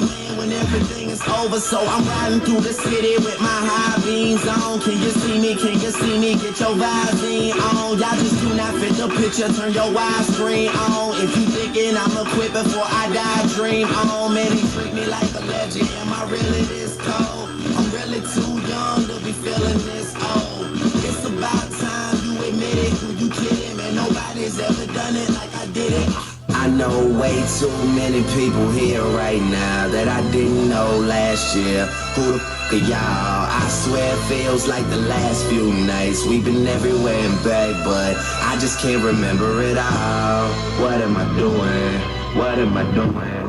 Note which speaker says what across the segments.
Speaker 1: a man when everything is over. So I'm riding through the city with my high beams on. Can you see me? Can you see me? Get your vibes on. Y'all just do not fit the picture. Turn your widescreen on. If you thinking I'ma quit before I die, dream on. Man, he treat me like a legend. Am I really this cold? I'm really too young to be feeling this old. It's about time you admit it. Who you kidding? Man, nobody's ever done it like I did it. I know way too many people here right now that I didn't know last year. Who the f*** are y'all? I swear it feels like the last few nights. We've been everywhere and back, but I just can't remember it all. What am I doing? What am I doing?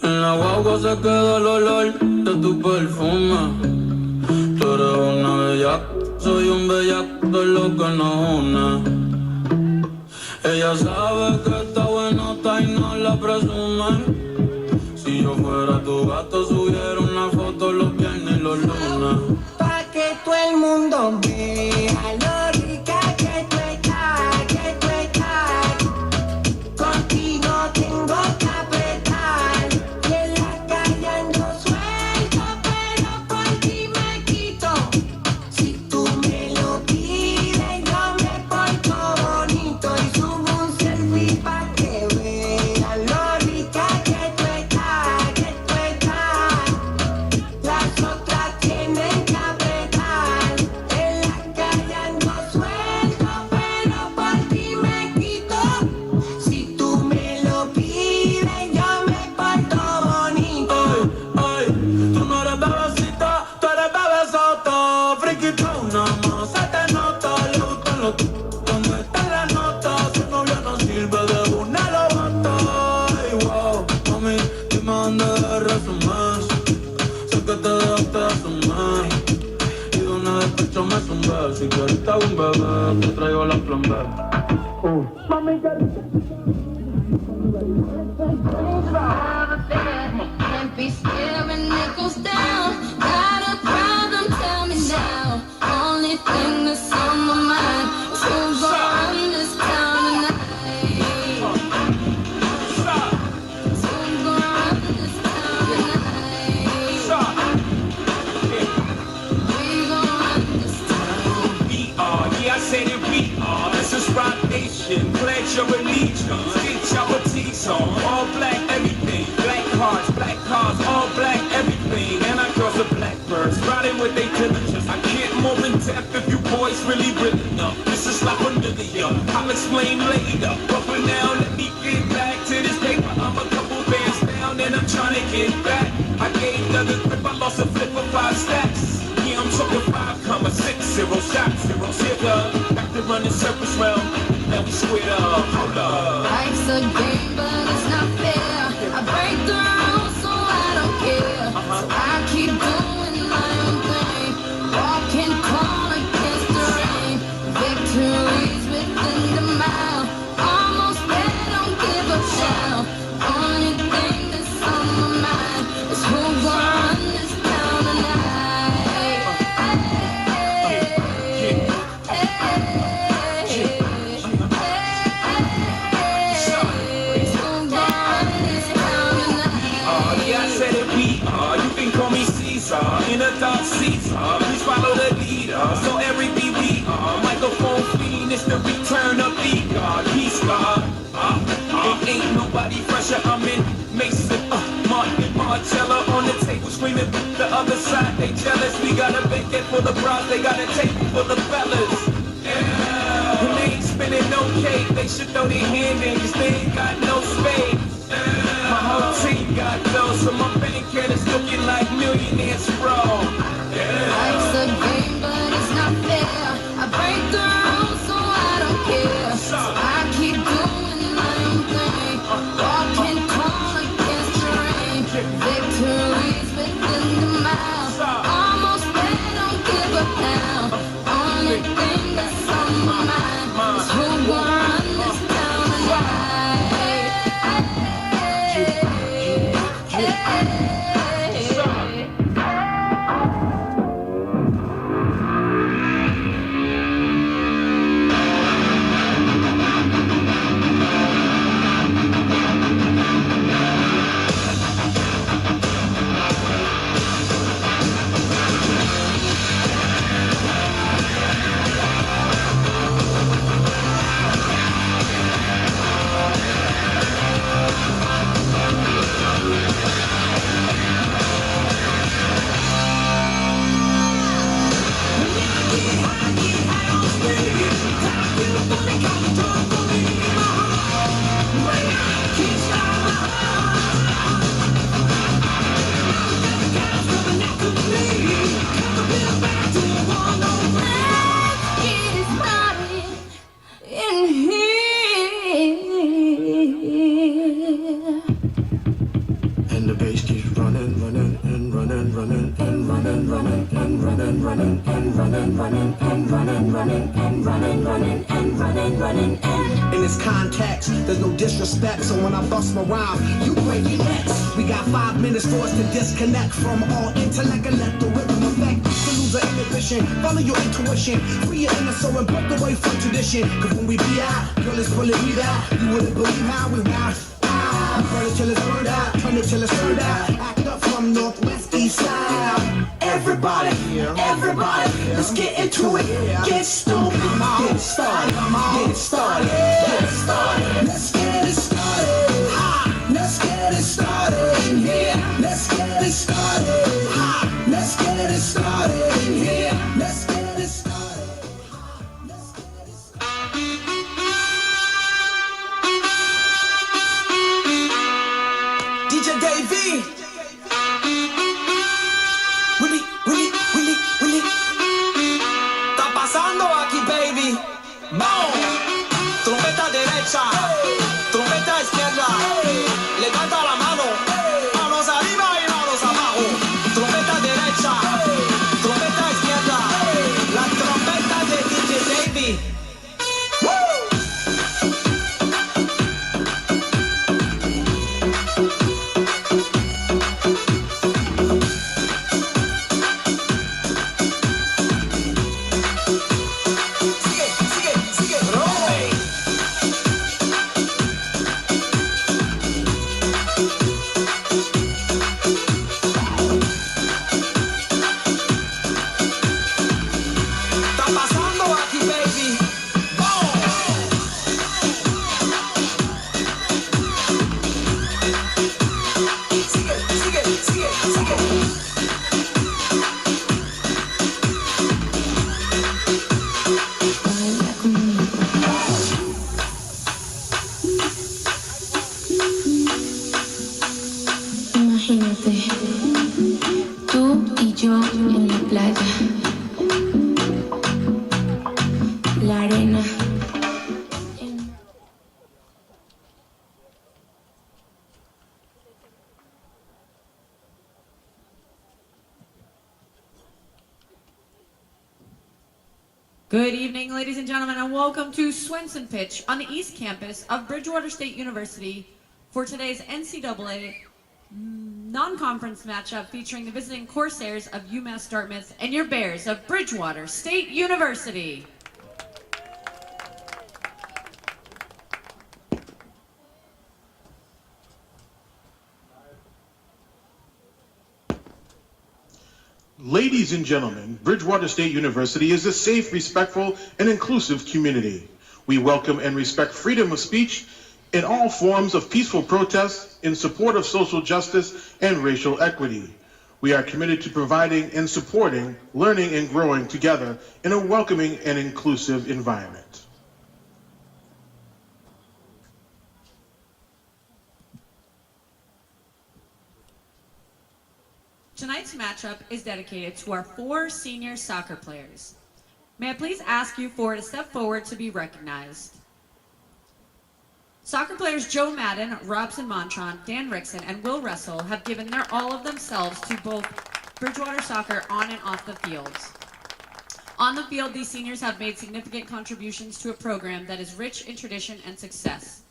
Speaker 2: En la guagua se queda el olor de tu perfume. Tú eres una bellaca, soy un bellaco, de lo que nos une. Ella sabe que está buenota y no la presume. Si yo fuera tu gato, subiera una foto los viernes y los lunes.
Speaker 3: Pa' que todo el mundo vea lo rica que tú estás, que tú estás. Contigo tengo que apretar, y en la calle ando suelto, pero por ti me quito. Si tú me lo pides, yo me porto bonito y subo un selfie pa' que vean lo rica que tú estás, que tú estás. Las otras tienen que apretar, en la calle ando suelto, pero por ti me quito. Si tú me lo pides, yo me porto bonito.
Speaker 2: Ay, tú no eres bebecita, tú eres bebesoto. Friquitona, más se te nota, le gustan los donde está la nota. Su novio no sirve, de una lo mata. Ay, wow, mami, dime dónde resumes. Sé que te dejaste de asumir. Y donde despecho me zumbé. Si quieres te hago un bebé, te traigo la plan B. Mami,
Speaker 4: Can't be scared when it goes down. Got a problem, tell me now. Only thing that's on my mind is who's gonna run this town tonight. Who's gonna run this town tonight? We gonna run this town.
Speaker 5: We are, yeah, I said it, we are. This is Rock Nation, pledge your allegiance. Get your teeth on, all black everything. Black cars, all black everything. And I cross the blackbirds, riding with they diligence. I can't more in depth if you boys really know. This is like a million, I'll explain later. But for now, let me get back to this paper. I'm a couple bands down and I'm trying to get back. I gave the grip, I lost a flip for 5 stacks. Yeah, I'm talking 5,6, 0 shots, 0 zipper. Back to running circles round, now we squared up, hold up.
Speaker 4: Life's a game, but it's not fair. I break the rules, so I don't care. So I keep doing my own thing. Walking tall against the rain. Victories within the mile. Almost there, don't give a damn. Only thing that's on my mind is who's gonna run this town tonight.
Speaker 5: Yeah, I said it, we are. You can call me Caesar. In a dark Caesar, please follow the leader. So every beat we are. Microphone fiend, it's the return of the God. Peace God. It ain't nobody fresher. I'm in Mason, Martin, Marcella on the table screaming. The other side, they jealous. We got a banquet for the bras. They got a table for the fellas. Yeah. And they ain't spinning no cake. They should throw their hand in, cause they ain't got no space. My whole team got those, so my bank account is looking like millionaires, bro.
Speaker 4: Life's a game, but it's not fair. I break the rules, so I don't care. So I keep doing my own thing. Walking tall against the rain. Victories within the mile. Almost there, don't give a damn. Only thing that's on my mind is who's gonna run this town tonight.
Speaker 1: In this context, there's no disrespect, so when I bust my rhyme, you break your necks. We got 5 minutes for us to disconnect from all intellect and let the rhythm affect. To lose our inhibition, follow your intuition, free your inner soul and break away from tradition. Cause when we be out, girl, it's fully we out. You wouldn't believe how we wild. Burn it till it's burned out, turn it till it's turned out. Act up from northwest, east side. Everybody, let's get into it. Get stupid, get started, get started, get started. Let's get it started. Let's get it started in here. Let's get it started. Let's get it started in here. Let's get it started. Let's get it started. DJ Davey. Willy. Está pasando aquí, baby. Boom. Trompeta derecha, trompeta izquierda. Levanta la mano, manos arriba y manos abajo. Trompeta derecha, trompeta izquierda. La trompeta de DJ Davey.
Speaker 4: Imagínate, tú y yo en la playa, la arena.
Speaker 6: Good evening, ladies and gentlemen, and welcome to Swenson Pitch on the East Campus of Bridgewater State University for today's NCAA non-conference matchup featuring the visiting Corsairs of UMass Dartmouth and your Bears of Bridgewater State University.
Speaker 7: Ladies and gentlemen, Bridgewater State University is a safe, respectful, and inclusive community. We welcome and respect freedom of speech in all forms of peaceful protest in support of social justice and racial equity. We are committed to providing and supporting learning and growing together in a welcoming and inclusive environment.
Speaker 6: Tonight's matchup is dedicated to our 4 senior soccer players. May I please ask you to step forward to be recognized. Soccer players Joe Madden, Robson Montron, Dan Rickson, and Will Russell have given their all of themselves to both Bridgewater soccer on and off the fields. On the field, these seniors have made significant contributions to a program that is rich in tradition and success.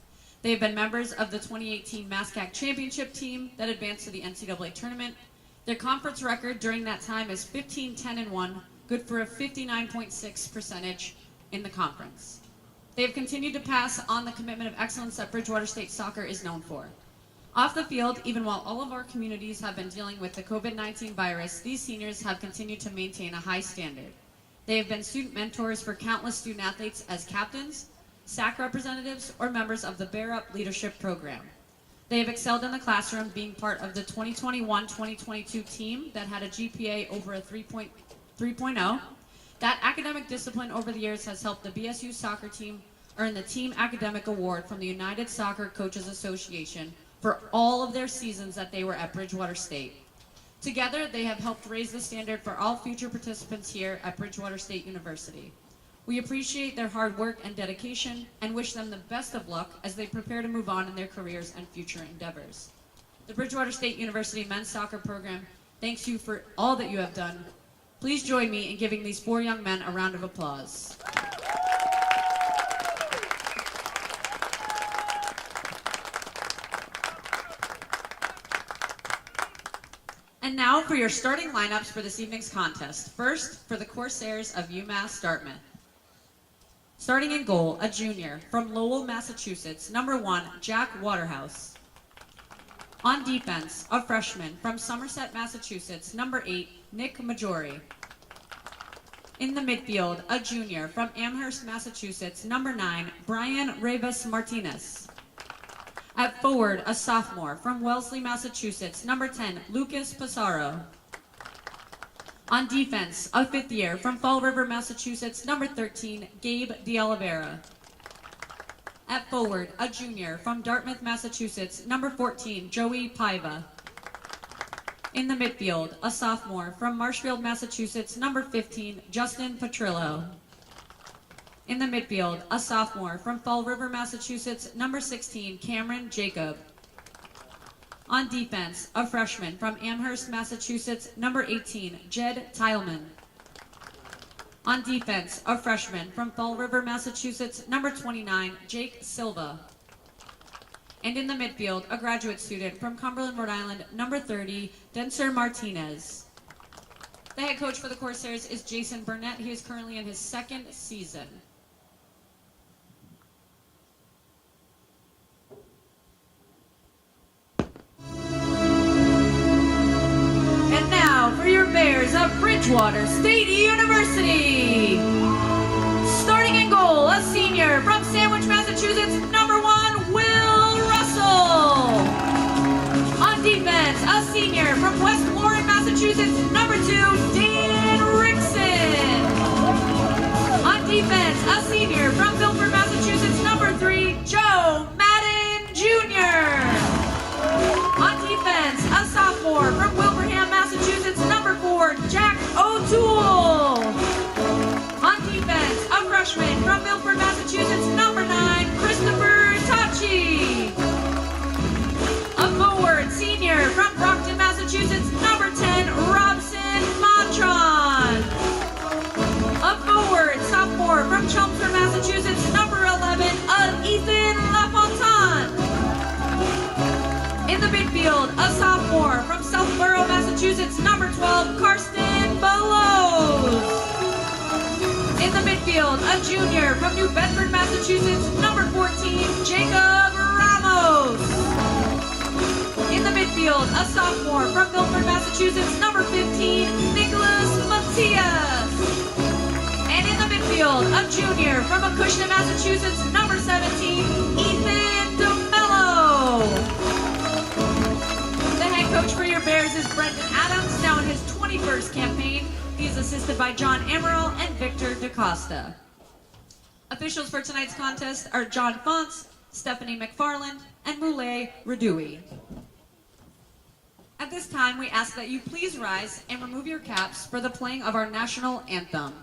Speaker 6: They have been members of the 2018 MASCAC championship team that advanced to the NCAA tournament. Their conference record during that time is 15-10-1, good for a 59.6% in the conference. They have continued to pass on the commitment of excellence that Bridgewater State soccer is known for. Off the field, even while all of our communities have been dealing with the COVID-19 virus, these seniors have continued to maintain a high standard. They have been student mentors for countless student athletes as captains, SAC representatives, or members of the Bear Up Leadership Program. They have excelled in the classroom, being part of the 2021-2022 team that had a GPA over a 3.0. That academic discipline over the years has helped the BSU soccer team earn the Team Academic Award from the United Soccer Coaches Association for all of their seasons that they were at Bridgewater State. Together, they have helped raise the standard for all future participants here at Bridgewater State University. We appreciate their hard work and dedication and wish them the best of luck as they prepare to move on in their careers and future endeavors. The Bridgewater State University men's soccer program thanks you for all that you have done. Please join me in giving these 4 young men a round of applause. now for your starting lineups for this evening's contest. First, for the Corsairs of UMass Dartmouth. Starting in goal, a junior from Lowell, Massachusetts, number 1, Jack Waterhouse. On defense, a freshman from Somerset, Massachusetts, number 8, Nick Majori. In the midfield, a junior from Amherst, Massachusetts, number 9, Brian Rivas Martinez. At forward, a sophomore from Wellesley, Massachusetts, number 10, Lucas Pissarro. On defense, a 5th year from Fall River, Massachusetts, number 13, Gabe De Oliveira. At forward, a junior from Dartmouth, Massachusetts, number 14, Joey Paiva. In the midfield, a sophomore from Marshfield, Massachusetts, number 15, Justin Petrillo. In the midfield, a sophomore from Fall River, Massachusetts, number 16, Cameron Jacob. On defense, a freshman from Amherst, Massachusetts, number 18, Jed Tileman. On defense, a freshman from Fall River, Massachusetts, number 29, Jake Silva. And in the midfield, a graduate student from Cumberland, Rhode Island, number 30, Denser Martinez. The head coach for the Corsairs is Jason Burnett. He is currently in his 2nd season. And now for your Bears of Bridgewater State University. Starting in goal, a senior from Sandwich, Massachusetts, number 1, Will Russell. On defense, a senior from West Warren, Massachusetts, number 2, Dan Rickson. On defense, a senior from Milford, Massachusetts, number 3, Joe Madden Jr. On defense, a sophomore from Wilbraham, Massachusetts, number 4, Jack O'Toole. On defense, a freshman from Milford, Massachusetts, number 9, Christopher Tachi. A forward, senior from Brockton, Massachusetts, number 10, Robson Montron. A forward, sophomore from Chelmsford, Massachusetts, number 11, Ethan LaFontaine. In the midfield, a sophomore from Southborough, Massachusetts, number 12, Karsten Bellows. In the midfield, a junior from New Bedford, Massachusetts, number 14, Jacob Ramos. In the midfield, a sophomore from Milford, Massachusetts, number 15, Nicholas Matias. And in the midfield, a junior from Acushnet, Massachusetts, number 17, Ethan DeMello. The head coach for your Bears is Brendan Adams, now in his 21st campaign. He's assisted by John Amaral and Victor DaCosta. Officials for tonight's contest are John Fonts, Stephanie McFarland, and Moulay Radui. At this time, we ask that you please rise and remove your caps for the playing of our national anthem.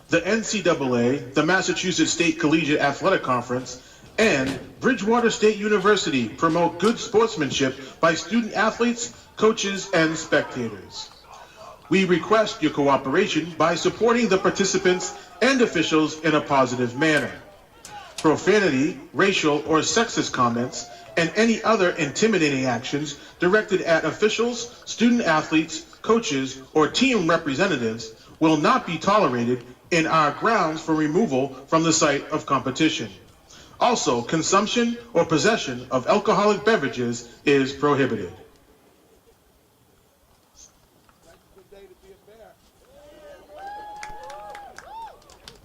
Speaker 7: The NCAA, the Massachusetts State Collegiate Athletic Conference, and Bridgewater State University promote good sportsmanship by student athletes, coaches, and spectators. We request your cooperation by supporting the participants and officials in a positive manner. Profanity, racial, or sexist comments, and any other intimidating actions directed at officials, student athletes, coaches, or team representatives will not be tolerated and are grounds for removal from the site of competition. Also, consumption or possession of alcoholic beverages is prohibited.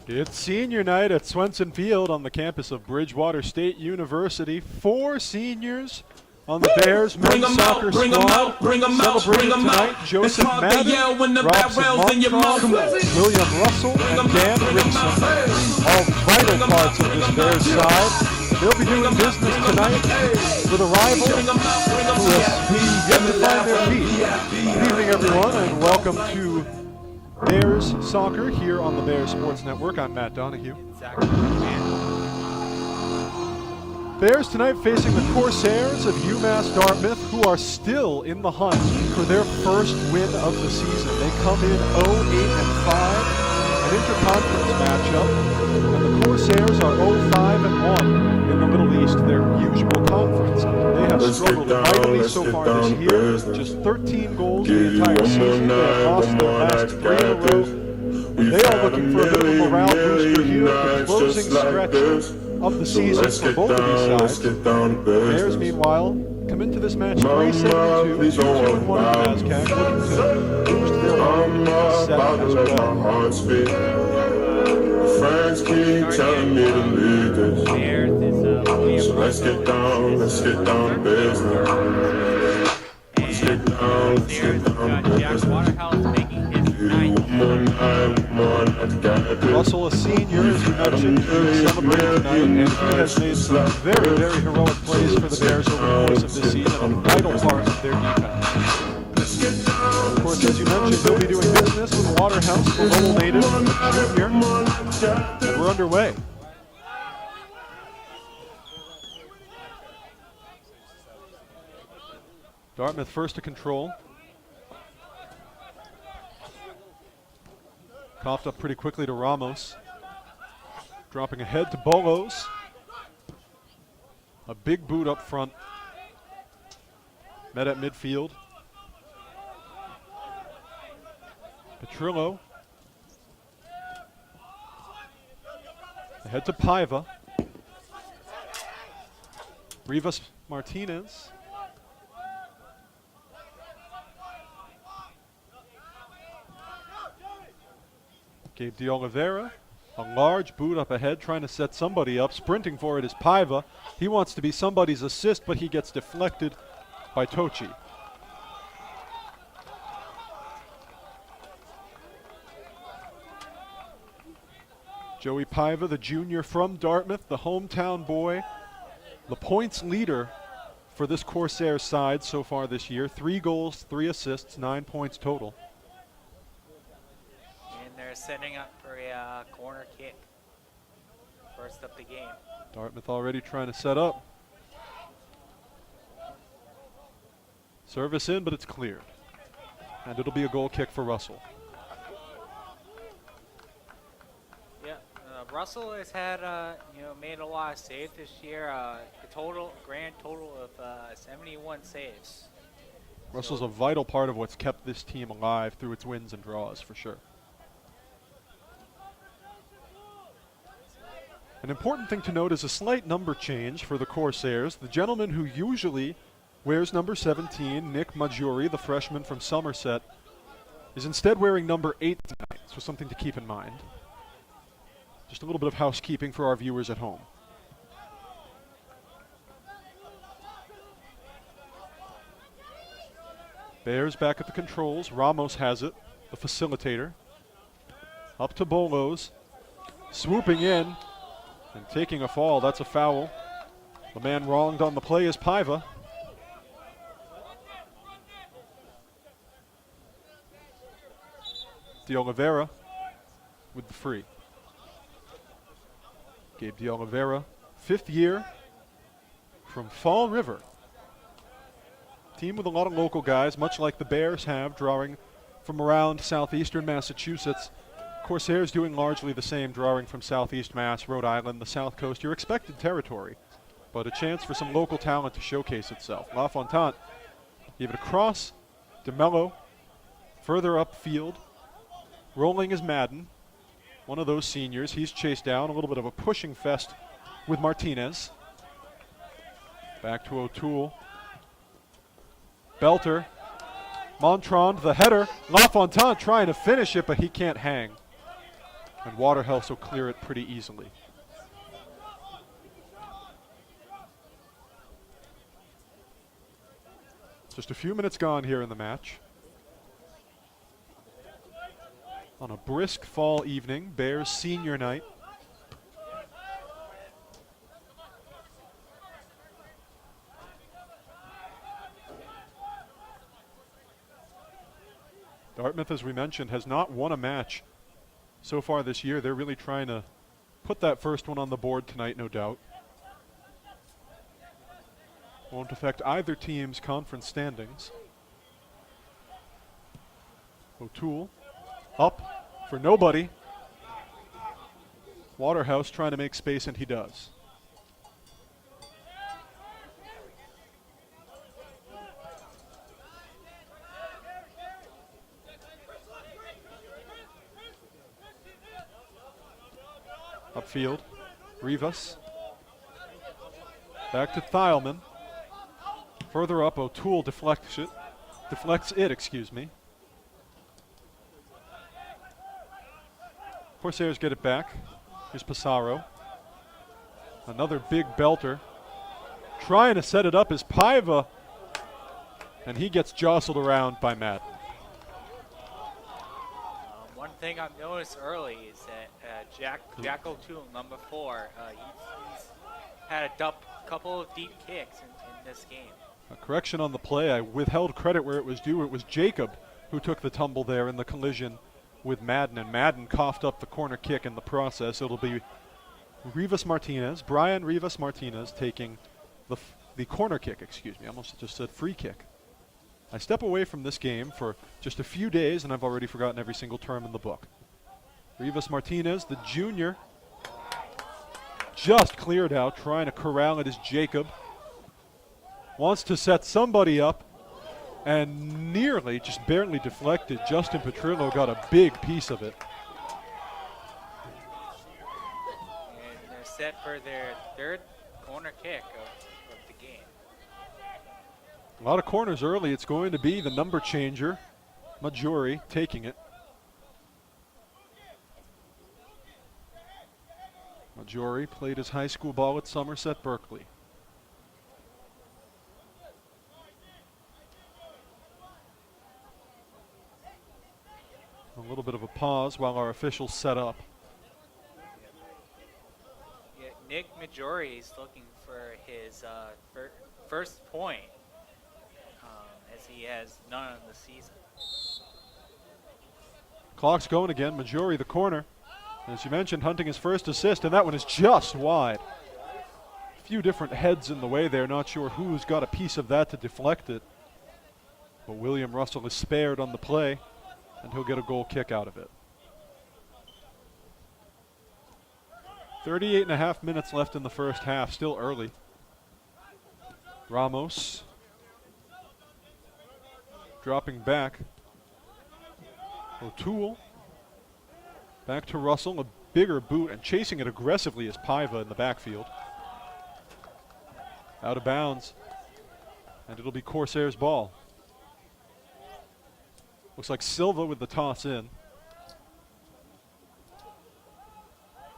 Speaker 8: It's senior night at Swenson Field on the campus of Bridgewater State University. 4 seniors on the Bears men's soccer squad celebrating tonight. Joseph Madden, Robson Montrond, William Russell, and Dan Rickson, all vital parts of this Bears side. They'll be doing business tonight with a rival who has yet to find their feet. Good evening, everyone, and welcome to Bears Soccer here on the Bears Sports Network. I'm Matt Donahue. Bears tonight facing the Corsairs of UMass Dartmouth, who are still in the hunt for their first win of the season. They come in 0-8-5, an interconference matchup, and the Corsairs are 0-5-1 in the Middle East, their usual conference. They have struggled mightily so far this year, just 13 goals in the entire season. They have lost their last 3 in a row. They are looking for a bit of a morale booster here at the closing stretch of the season for both of these sides. Bears, meanwhile, come into this match 3-7-2, 2-2-1 in the NASCAR, looking to boost their own set as well.
Speaker 9: Friends keep telling me to leave this. So let's get down to business. Let's get down to business.
Speaker 8: Russell, a senior, as you mentioned, celebrating tonight, and he has made some very, very heroic plays for the Bears over the course of this season, a vital part of their defense. Of course, as you mentioned, they'll be doing business with Waterhouse, the Lowell native, junior, and we're underway. Dartmouth first to control. Coughed up pretty quickly to Ramos. Dropping ahead to Bolos. A big boot up front. Met at midfield. Petrillo. Ahead to Paiva. Rivas Martinez. Gabe De Oliveira, a large boot up ahead, trying to set somebody up. Sprinting for it is Paiva. He wants to be somebody's assist, but he gets deflected by Tochi. Joey Paiva, the junior from Dartmouth, the hometown boy, the points leader for this Corsair side so far this year. 3 goals, 3 assists, 9 points total.
Speaker 10: They're setting up for a corner kick. First of the game.
Speaker 8: Dartmouth already trying to set up. Service in, but it's cleared. And it'll be a goal kick for Russell.
Speaker 10: Yeah, Russell has had, made a lot of saves this year. Grand total of 71 saves.
Speaker 8: Russell's a vital part of what's kept this team alive through its wins and draws, for sure. An important thing to note is a slight number change for the Corsairs. The gentleman who usually wears number 17, Nick Maggiore, the freshman from Somerset, is instead wearing number 8 tonight, so something to keep in mind. Just a little bit of housekeeping for our viewers at home. Bears back at the controls. Ramos has it, the facilitator. Up to Bolos, swooping in. And taking a fall, that's a foul. The man wronged on the play is Paiva. De Oliveira with the free. Gabe De Oliveira, 5th year from Fall River. Team with a lot of local guys, much like the Bears have, drawing from around southeastern Massachusetts. Corsairs doing largely the same, drawing from Southeast Mass, Rhode Island, the South Coast, your expected territory, but a chance for some local talent to showcase itself. LaFontaine gave it across. DeMello further upfield. Rolling is Madden, one of those seniors. He's chased down. A little bit of a pushing fest with Martinez. Back to O'Toole. Belter. Montrond, the header. LaFontaine trying to finish it, but he can't hang. And Waterhouse will clear it pretty easily. Just a few minutes gone here in the match. On a brisk fall evening, Bears senior night. Dartmouth, as we mentioned, has not won a match so far this year. They're really trying to put that first one on the board tonight, no doubt. Won't affect either team's conference standings. O'Toole up for nobody. Waterhouse trying to make space, and he does. Upfield, Rivas. Back to Thielman. Further up, O'Toole deflects it, excuse me. Corsairs get it back. Here's Pissarro. Another big belter. Trying to set it up is Paiva, and he gets jostled around by Madden.
Speaker 10: One thing I've noticed early is that Jack O'Toole, number 4, he's had a couple of deep kicks in this game.
Speaker 8: A correction on the play. I withheld credit where it was due. It was Jacob who took the tumble there in the collision with Madden, and Madden coughed up the corner kick in the process. It'll be Rivas Martinez, Brian Rivas Martinez, taking the corner kick, excuse me. I almost just said free kick. I step away from this game for just a few days, and I've already forgotten every single term in the book. Rivas Martinez, the junior, just cleared out, trying to corral it is Jacob. Wants to set somebody up, and nearly, just barely deflected. Justin Petrillo got a big piece of it.
Speaker 10: And they're set for their third corner kick of the game.
Speaker 8: A lot of corners early. It's going to be the number changer, Maggiore, taking it. Maggiore played his high school ball at Somerset Berkeley. A little bit of a pause while our officials set up.
Speaker 10: Yeah, Nick Maggiore is looking for his first point, as he has none on the season.
Speaker 8: Clock's going again. Maggiore, the corner. As you mentioned, hunting his first assist, and that one is just wide. A few different heads in the way there. Not sure who's got a piece of that to deflect it. But William Russell is spared on the play, and he'll get a goal kick out of it. 38.5 minutes left in the first half, still early. Ramos dropping back. O'Toole back to Russell, a bigger boot, and chasing it aggressively is Paiva in the backfield. Out of bounds, and it'll be Corsairs' ball. Looks like Silva with the toss in.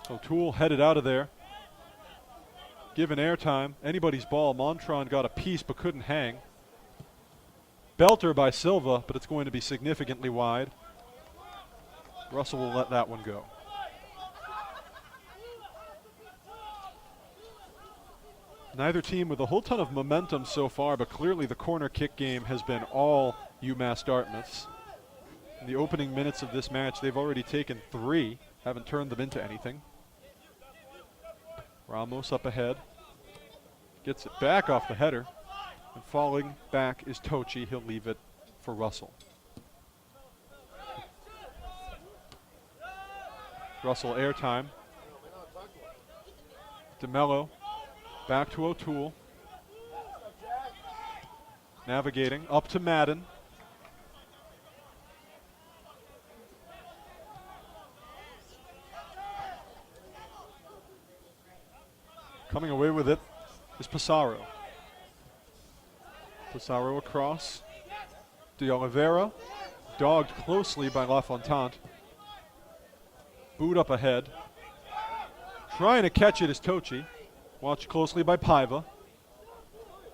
Speaker 8: O'Toole headed out of there. Given airtime, anybody's ball. Montrond got a piece but couldn't hang. Belter by Silva, but it's going to be significantly wide. Russell will let that one go. Neither team with a whole ton of momentum so far, but clearly the corner kick game has been all UMass Dartmouth's. In the opening minutes of this match, they've already taken 3, haven't turned them into anything. Ramos up ahead, gets it back off the header, and falling back is Tochi. He'll leave it for Russell. Russell airtime. DeMello back to O'Toole. Navigating up to Madden. Coming away with it is Pissarro. Pissarro across. De Oliveira, dogged closely by LaFontant. Boot up ahead. Trying to catch it is Tochi. Watched closely by Paiva.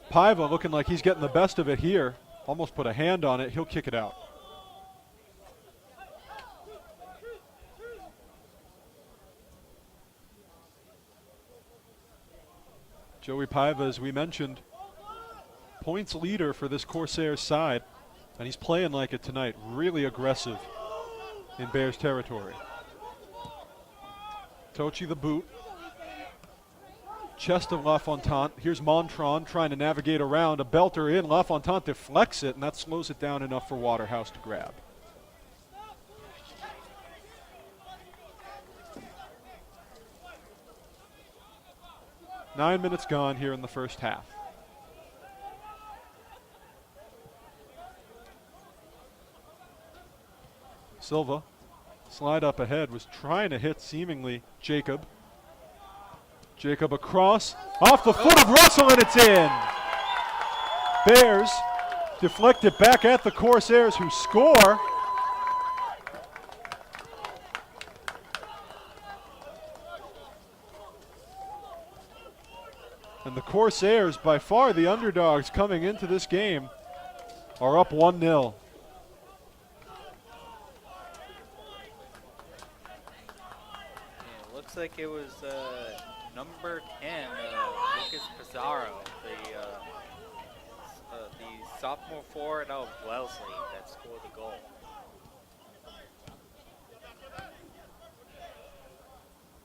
Speaker 8: Paiva looking like he's getting the best of it here. Almost put a hand on it. He'll kick it out. Joey Paiva, as we mentioned, points leader for this Corsairs side, and he's playing like it tonight. Really aggressive in Bears territory. Tochi the boot. Chest of LaFontant. Here's Montron trying to navigate around. A belter in. LaFontant deflects it, and that slows it down enough for Waterhouse to grab. Nine minutes gone here in the first half. Silva, slide up ahead, was trying to hit seemingly Jacob. Jacob across, off the foot of Russell, and it's in. Bears deflect it back at the Corsairs, who score. And the Corsairs, by far the underdogs coming into this game, are up 1-0.
Speaker 10: Yeah, it looks like it was number 10, Lucas Pissarro, the sophomore forward out of Wellesley that scored the goal.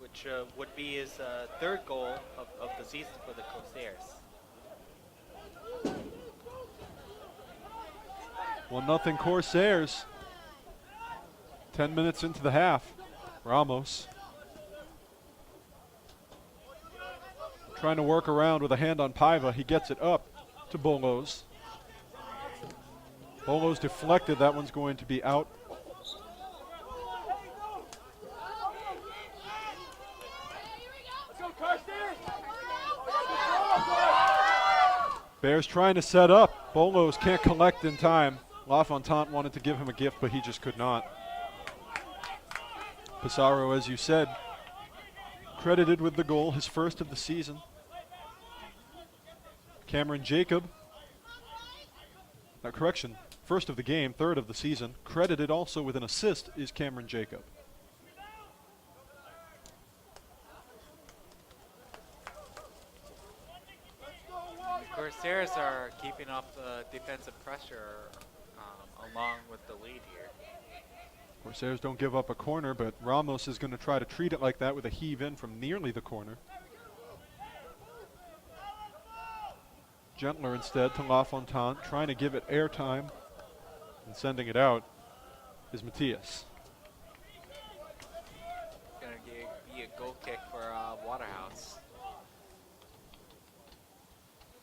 Speaker 10: Which would be his third goal of the season for the Corsairs.
Speaker 8: 1-0 Corsairs. 10 minutes into the half. Ramos trying to work around with a hand on Paiva. He gets it up to Bolos. Bolos deflected. That one's going to be out. Bears trying to set up. Bolos can't collect in time. LaFontant wanted to give him a gift, but he just could not. Pissarro, as you said, credited with the goal, his first of the season. Cameron Jacob, correction, first of the game, third of the season. Credited also with an assist is Cameron Jacob.
Speaker 10: Corsairs are keeping up defensive pressure along with the lead here.
Speaker 8: Corsairs don't give up a corner, but Ramos is going to try to treat it like that with a heave in from nearly the corner. Gentler instead to LaFontant, trying to give it airtime, and sending it out is Matias.
Speaker 10: Going to be a goal kick for Waterhouse.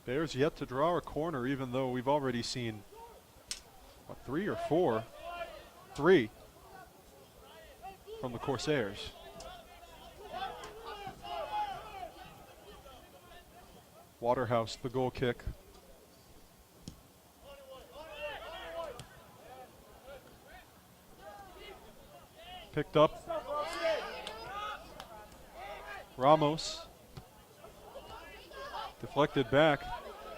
Speaker 8: Bears yet to draw a corner, even though we've already seen, what, 3 or 4? 3 from the Corsairs. Waterhouse, the goal kick. Picked up. Ramos. Deflected back.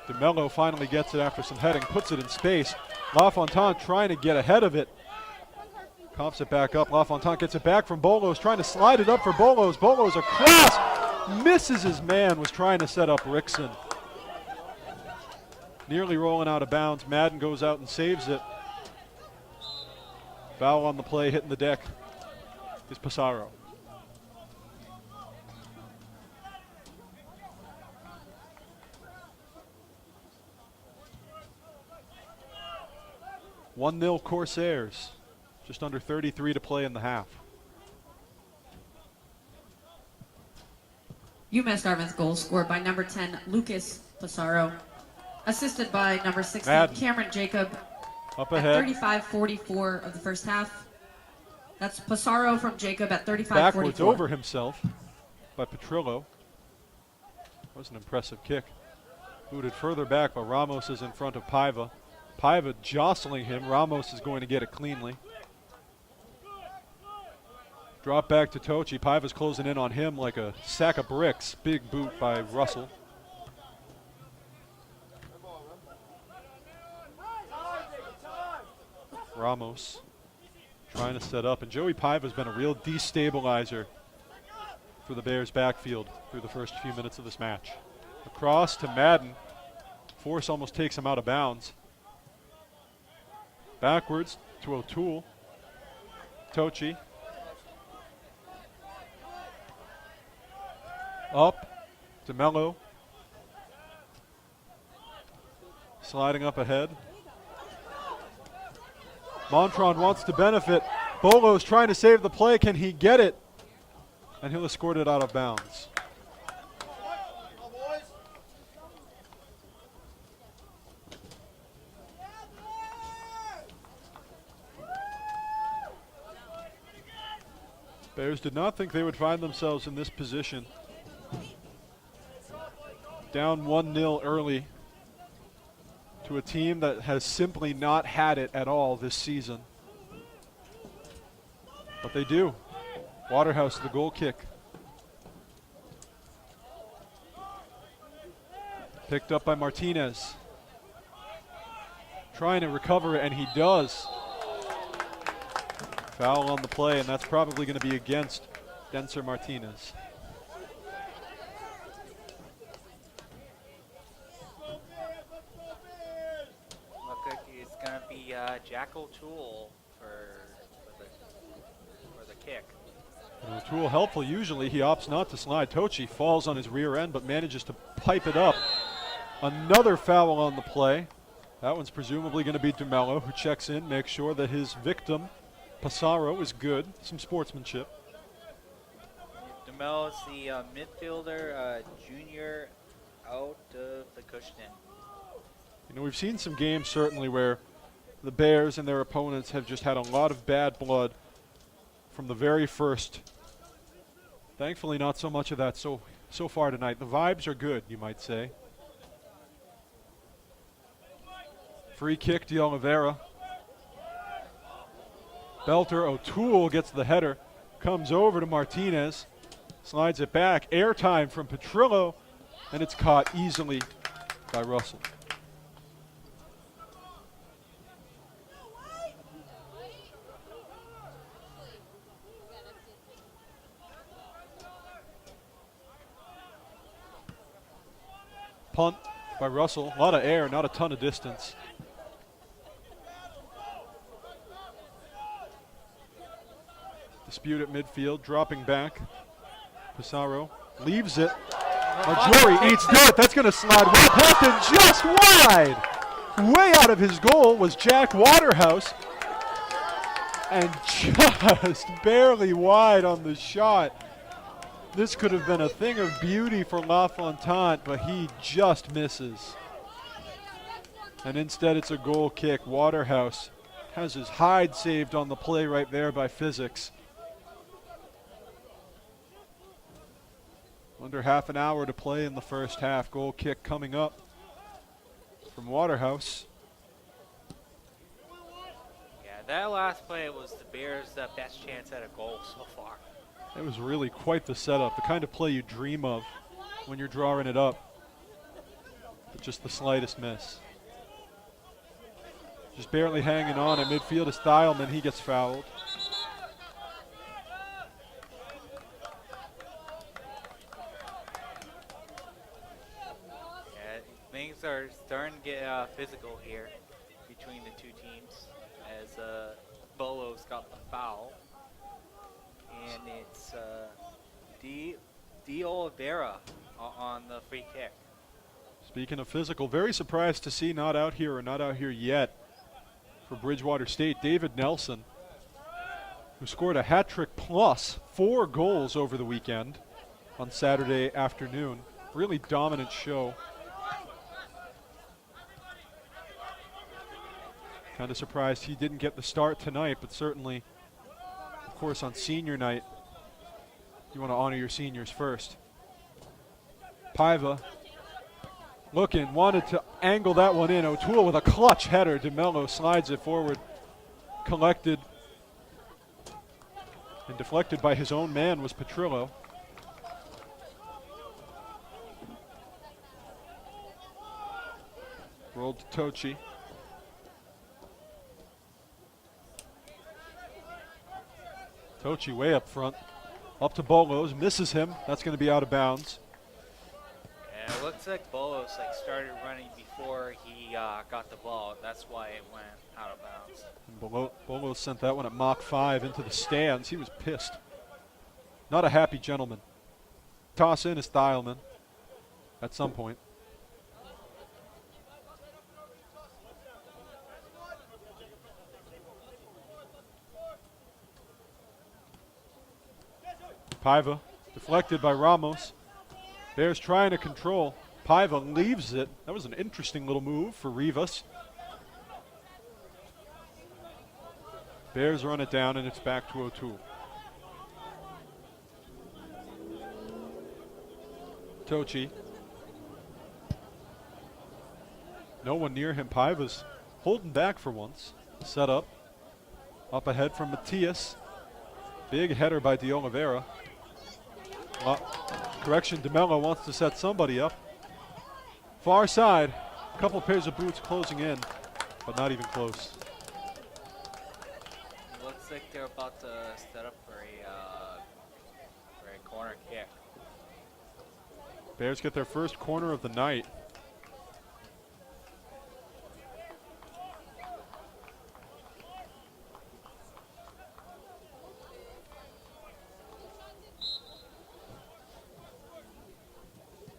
Speaker 8: DeMello finally gets it after some heading, puts it in space. LaFontant trying to get ahead of it. Coughs it back up. LaFontant gets it back from Bolos, trying to slide it up for Bolos. Bolos across, misses his man, was trying to set up Rickson. Nearly rolling out of bounds. Madden goes out and saves it. Foul on the play, hitting the deck is Pissarro. One 1-0 Corsairs. Just under 33 to play in the half.
Speaker 6: UMass Dartmouth goal scored by number 10, Lucas Pissarro. Assisted by number 16,
Speaker 8: Madden.
Speaker 6: Cameron Jacob.
Speaker 8: Up
Speaker 6: At
Speaker 8: ahead.
Speaker 6: 35-44 of the first half. That's Pissarro from Jacob at 35-44.
Speaker 8: Backwards over himself by Petrillo. Was an impressive kick. Booted further back, but Ramos is in front of Paiva. Paiva jostling him. Ramos is going to get it cleanly. Drop back to Tochi. Paiva's closing in on him like a sack of bricks. Big boot by Russell. Ramos trying to set up, and Joey Paiva's been a real destabilizer for the Bears backfield through the first few minutes of this match. Across to Madden. Force almost takes him out of bounds. Backwards to O'Toole. Tochi. Up to Mello. Sliding up ahead. Montron wants to benefit. Bolo's trying to save the play. Can he get it? And he'll escort it out of bounds. Bears did not think they would find themselves in this position. Down 1-0 early to a team that has simply not had it at all this season. But they do. Waterhouse, the goal kick. Picked up by Martinez. Trying to recover it, and he does. Foul on the play, and that's probably going to be against Denser Martinez.
Speaker 10: Jack O'Toole for the kick.
Speaker 8: And O'Toole helpful usually. He opts not to slide. Tochi falls on his rear end but manages to pipe it up. Another foul on the play. That one's presumably going to be DeMello, who checks in, makes sure that his victim, Pissarro, is good. Some sportsmanship.
Speaker 10: DeMello is the midfielder, junior out of the Cushman.
Speaker 8: You know, we've seen some games certainly where the Bears and their opponents have just had a lot of bad blood from the very first. Thankfully, not so much of that so far tonight. The vibes are good, you might say. Free kick to Oliveira. Belter O'Toole gets the header, comes over to Martinez, slides it back. Airtime from Petrillo, and it's caught easily by Russell. Punt by Russell. A lot of air, not a ton of distance. Dispute at midfield, dropping back. Pissarro leaves it. Marjorie eats dirt. That's going to slide well past and just wide. Way out of his goal was Jack Waterhouse. And just barely wide on the shot. This could have been a thing of beauty for LaFontaine, but he just misses. And instead it's a goal kick. Waterhouse has his hide saved on the play right there by physics. Under half an hour to play in the first half. Goal kick coming up from Waterhouse.
Speaker 10: Yeah, that last play was the Bears' best chance at a goal so far.
Speaker 8: It was really quite the setup, the kind of play you dream of when you're drawing it up. But just the slightest miss. Just barely hanging on at midfield is Thielman. He gets fouled.
Speaker 10: Yeah, things are starting to get physical here between the two teams as Bolo's got the foul. And it's D. Oliveira on the free kick.
Speaker 8: Speaking of physical, very surprised to see not out here yet for Bridgewater State, David Nelson, who scored a hat trick plus 4 goals over the weekend. on Saturday afternoon. Really dominant show. Kind of surprised he didn't get the start tonight, but certainly, of course, on senior night, you want to honor your seniors first. Paiva looking, wanted to angle that one in. O'Toole with a clutch header. DeMello slides it forward, collected and deflected by his own man was Petrillo. Rolled to Tochi. Tochi way up front. Up to Bolos, misses him. That's going to be out of bounds.
Speaker 10: Yeah, it looks like Bolos started running before he got the ball. That's why it went out of bounds.
Speaker 8: And Bolos sent that one at Mach 5 into the stands. He was pissed. Not a happy gentleman. Toss in is Thielman at some point. Paiva deflected by Ramos. Bears trying to control. Paiva leaves it. That was an interesting little move for Rivas. Bears run it down and it's back to O'Toole. Tochi. No one near him. Paiva's holding back for once. Set up. Up ahead from Matias. Big header by De Oliveira. Correction, DeMello wants to set somebody up. Far side. A couple pairs of boots closing in, but not even close.
Speaker 10: Looks like they're about to set up for a corner kick.
Speaker 8: Bears get their first corner of the night.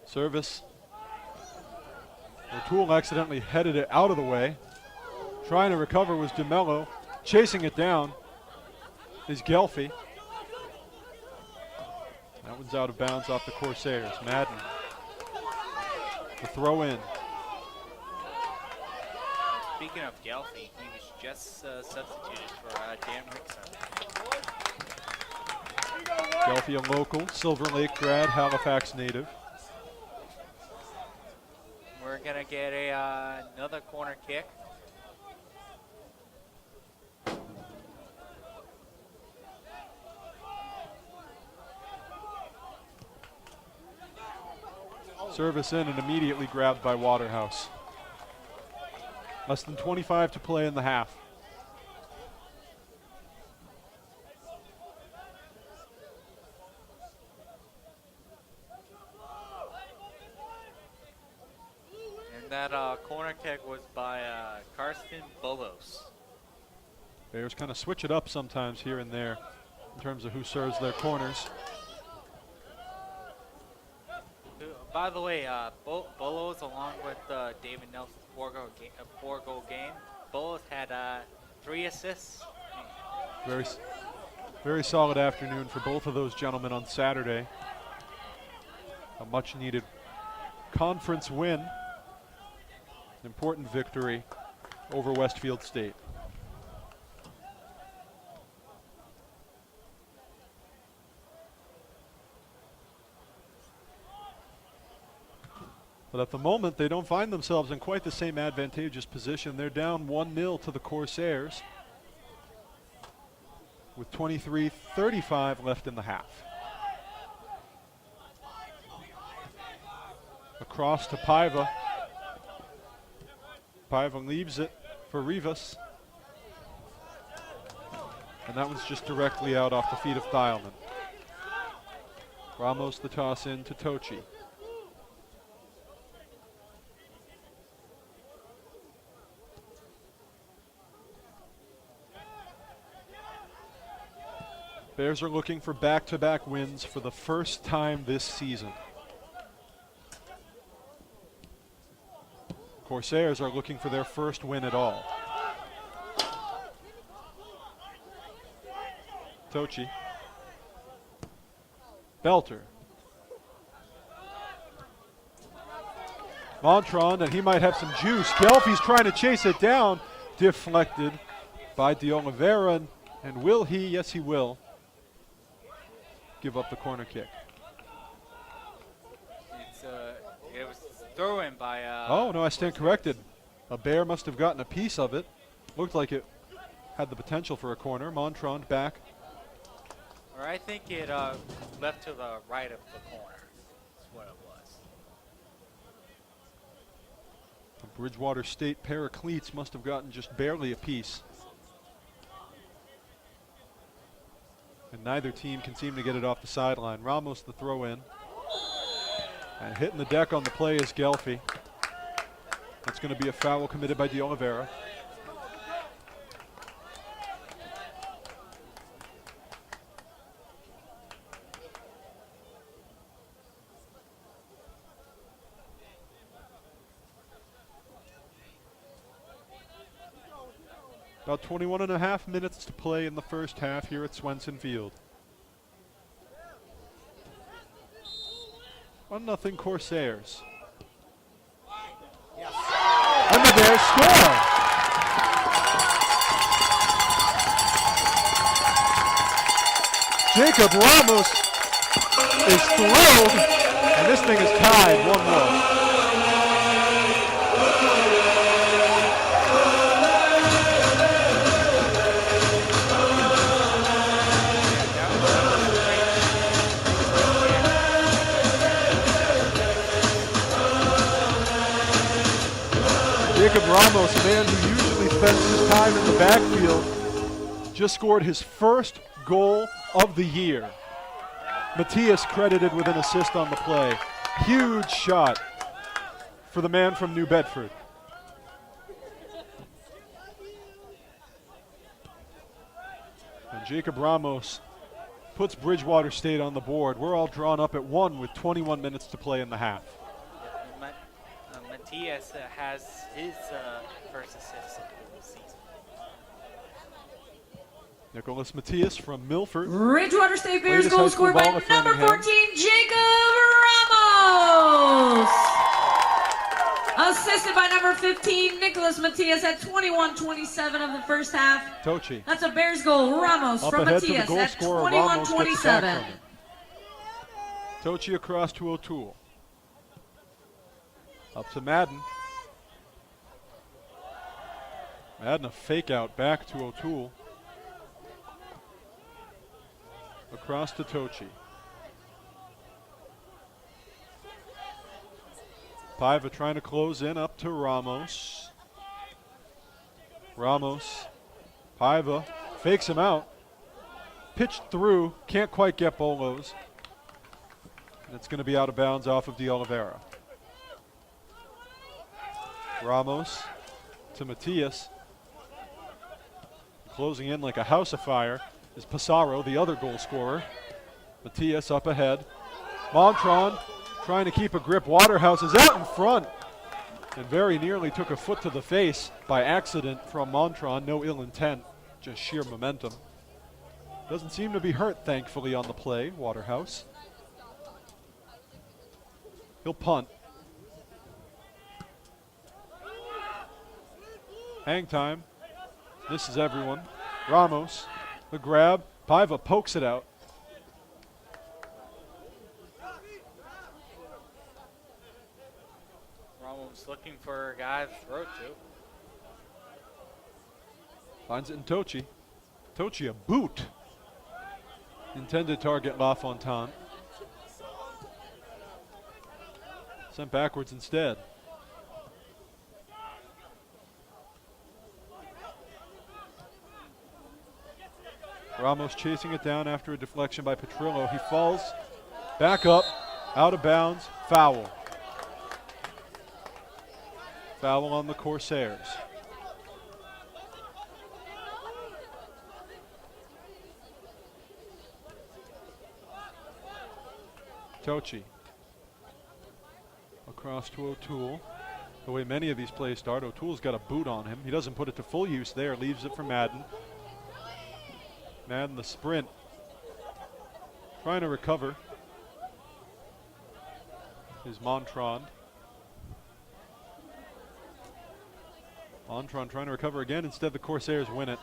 Speaker 8: Service. O'Toole accidentally headed it out of the way. Trying to recover was DeMello. Chasing it down is Gelfi. That one's out of bounds off the Corsairs. Madden. The throw in.
Speaker 10: Speaking of Gelfi, he was just substituted for Dan Rickson.
Speaker 8: Gelfi, a local, Silver Lake grad, Halifax native.
Speaker 10: We're gonna get another corner kick.
Speaker 8: Service in and immediately grabbed by Waterhouse. Less than 25 to play in the half.
Speaker 10: That corner kick was by Karsten Bolos.
Speaker 8: Bears kind of switch it up sometimes here and there in terms of who serves their corners.
Speaker 10: By the way, Bolos, along with David Nelson's four-goal game, Bolos had 3 assists.
Speaker 8: Very solid afternoon for both of those gentlemen on Saturday. A much-needed conference win. Important victory over Westfield State. But at the moment, they don't find themselves in quite the same advantageous position. They're down 1-0 to the Corsairs with 23:35 left in the half. Across to Paiva. Paiva leaves it for Rivas. And that one's just directly out off the feet of Thielman. Ramos the toss in to Tochi. Bears are looking for back-to-back wins for the first time this season. Corsairs are looking for their first win at all. Tochi. Belter. Montrond, and he might have some juice. Gelfie's trying to chase it down. Deflected by De Oliveira, and will he? Yes, he will. Give up the corner kick.
Speaker 10: It was thrown by.
Speaker 8: Oh, no, I stand corrected. A bear must have gotten a piece of it. Looked like it had the potential for a corner. Montrond back.
Speaker 10: Or I think it left to the right of the corner. That's what it was.
Speaker 8: The Bridgewater State Paracletes must have gotten just barely a piece. And neither team can seem to get it off the sideline. Ramos the throw in. And hitting the deck on the play is Gelfie. That's going to be a foul committed by De Oliveira. About 21 and a half minutes to play in the first half here at Swenson Field. 1-0 Corsairs. And the Bears score! Jacob Ramos is thrilled, and this thing is tied 1-1. Jacob Ramos, a man who usually spends his time in the backfield, just scored his first goal of the year. Matias credited with an assist on the play. Huge shot for the man from New Bedford. And Jacob Ramos puts Bridgewater State on the board. We're all drawn up at 1 with 21 minutes to play in the half.
Speaker 10: Matias has his first assist of the season.
Speaker 8: Nicholas Matias from Milford.
Speaker 6: Bridgewater State Bears
Speaker 8: Latest
Speaker 6: goal
Speaker 8: high school
Speaker 6: scored by
Speaker 8: ball at
Speaker 6: number
Speaker 8: Framingham.
Speaker 6: 14, Jacob Ramos. Assisted by number 15, Nicholas Matias at 21-27 of the first half.
Speaker 8: Tochi.
Speaker 6: That's a Bears goal. Ramos
Speaker 8: Up
Speaker 6: from
Speaker 8: ahead to the
Speaker 6: Matias
Speaker 8: goal
Speaker 6: at
Speaker 8: scorer. Ramos gets back
Speaker 6: 21-27.
Speaker 8: from it. Tochi across to O'Toole. Up to Madden. Madden a fake out back to O'Toole. Across to Tochi. Paiva trying to close in up to Ramos. Ramos. Paiva fakes him out. Pitched through. Can't quite get Bolos. And it's going to be out of bounds off of De Oliveira. Ramos to Matias. Closing in like a house afire is Pissarro, the other goal scorer. Matias up ahead. Montrond trying to keep a grip. Waterhouse is out in front and very nearly took a foot to the face by accident from Montrond. No ill intent, just sheer momentum. Doesn't seem to be hurt, thankfully, on the play, Waterhouse. He'll punt. Hang time. This is everyone. Ramos, the grab. Paiva pokes it out.
Speaker 10: Ramos looking for a guy to throw to.
Speaker 8: Finds it in Tochi. Tochi a boot. Intended target LaFontaine. Sent backwards instead. Ramos chasing it down after a deflection by Petrillo. He falls back up, out of bounds, foul. Foul on the Corsairs. Tochi. Across to O'Toole. The way many of these plays start, O'Toole's got a boot on him. He doesn't put it to full use there, leaves it for Madden. Madden the sprint. Trying to recover is Montrond. Antron trying to recover again. Instead, the Corsairs win it.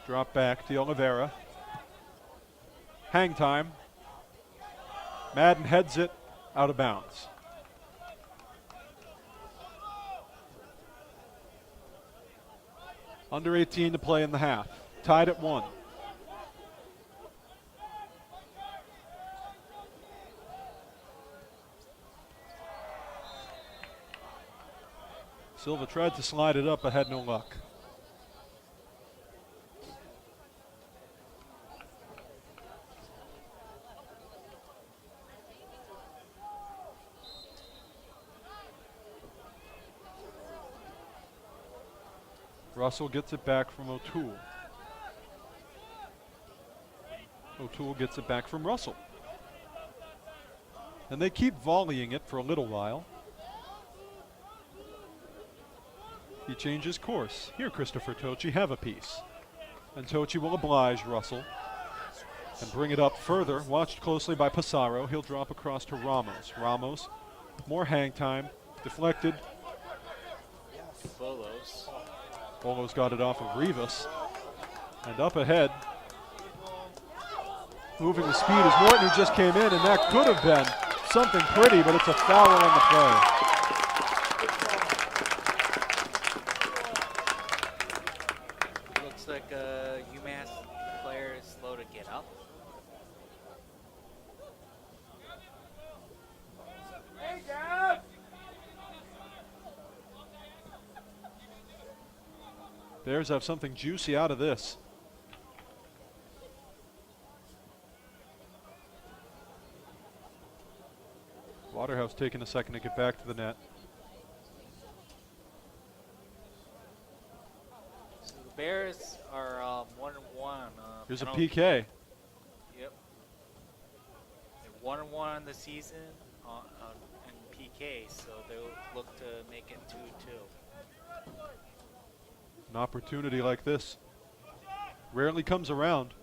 Speaker 8: Drop back to Oliveira. Hang time. Madden heads it out of bounds. Under 18 to play in the half. Tied at 1. Silva tried to slide it up but had no luck. Russell gets it back from O'Toole. O'Toole gets it back from Russell. And they keep volleying it for a little while. He changes course. Here, Christopher Tochi, have a piece. And Tochi will oblige Russell and bring it up further. Watched closely by Passaro. He'll drop across to Ramos. Ramos, more hang time. Deflected.
Speaker 10: Bolos.
Speaker 8: Bolos got it off of Rivas. And up ahead, moving the speed is Norton, who just came in, and that could have been something pretty, but it's a foul on the play.
Speaker 10: Looks like a UMass player is slow to get up.
Speaker 8: Bears have something juicy out of this. Waterhouse taking a second to get back to the net.
Speaker 10: So the Bears are 1-1.
Speaker 8: Here's a
Speaker 10: penalty.
Speaker 8: PK.
Speaker 10: Yep. They're 1-1 on the season in PK, so they'll look to make it 2-2.
Speaker 8: An opportunity like this rarely comes around.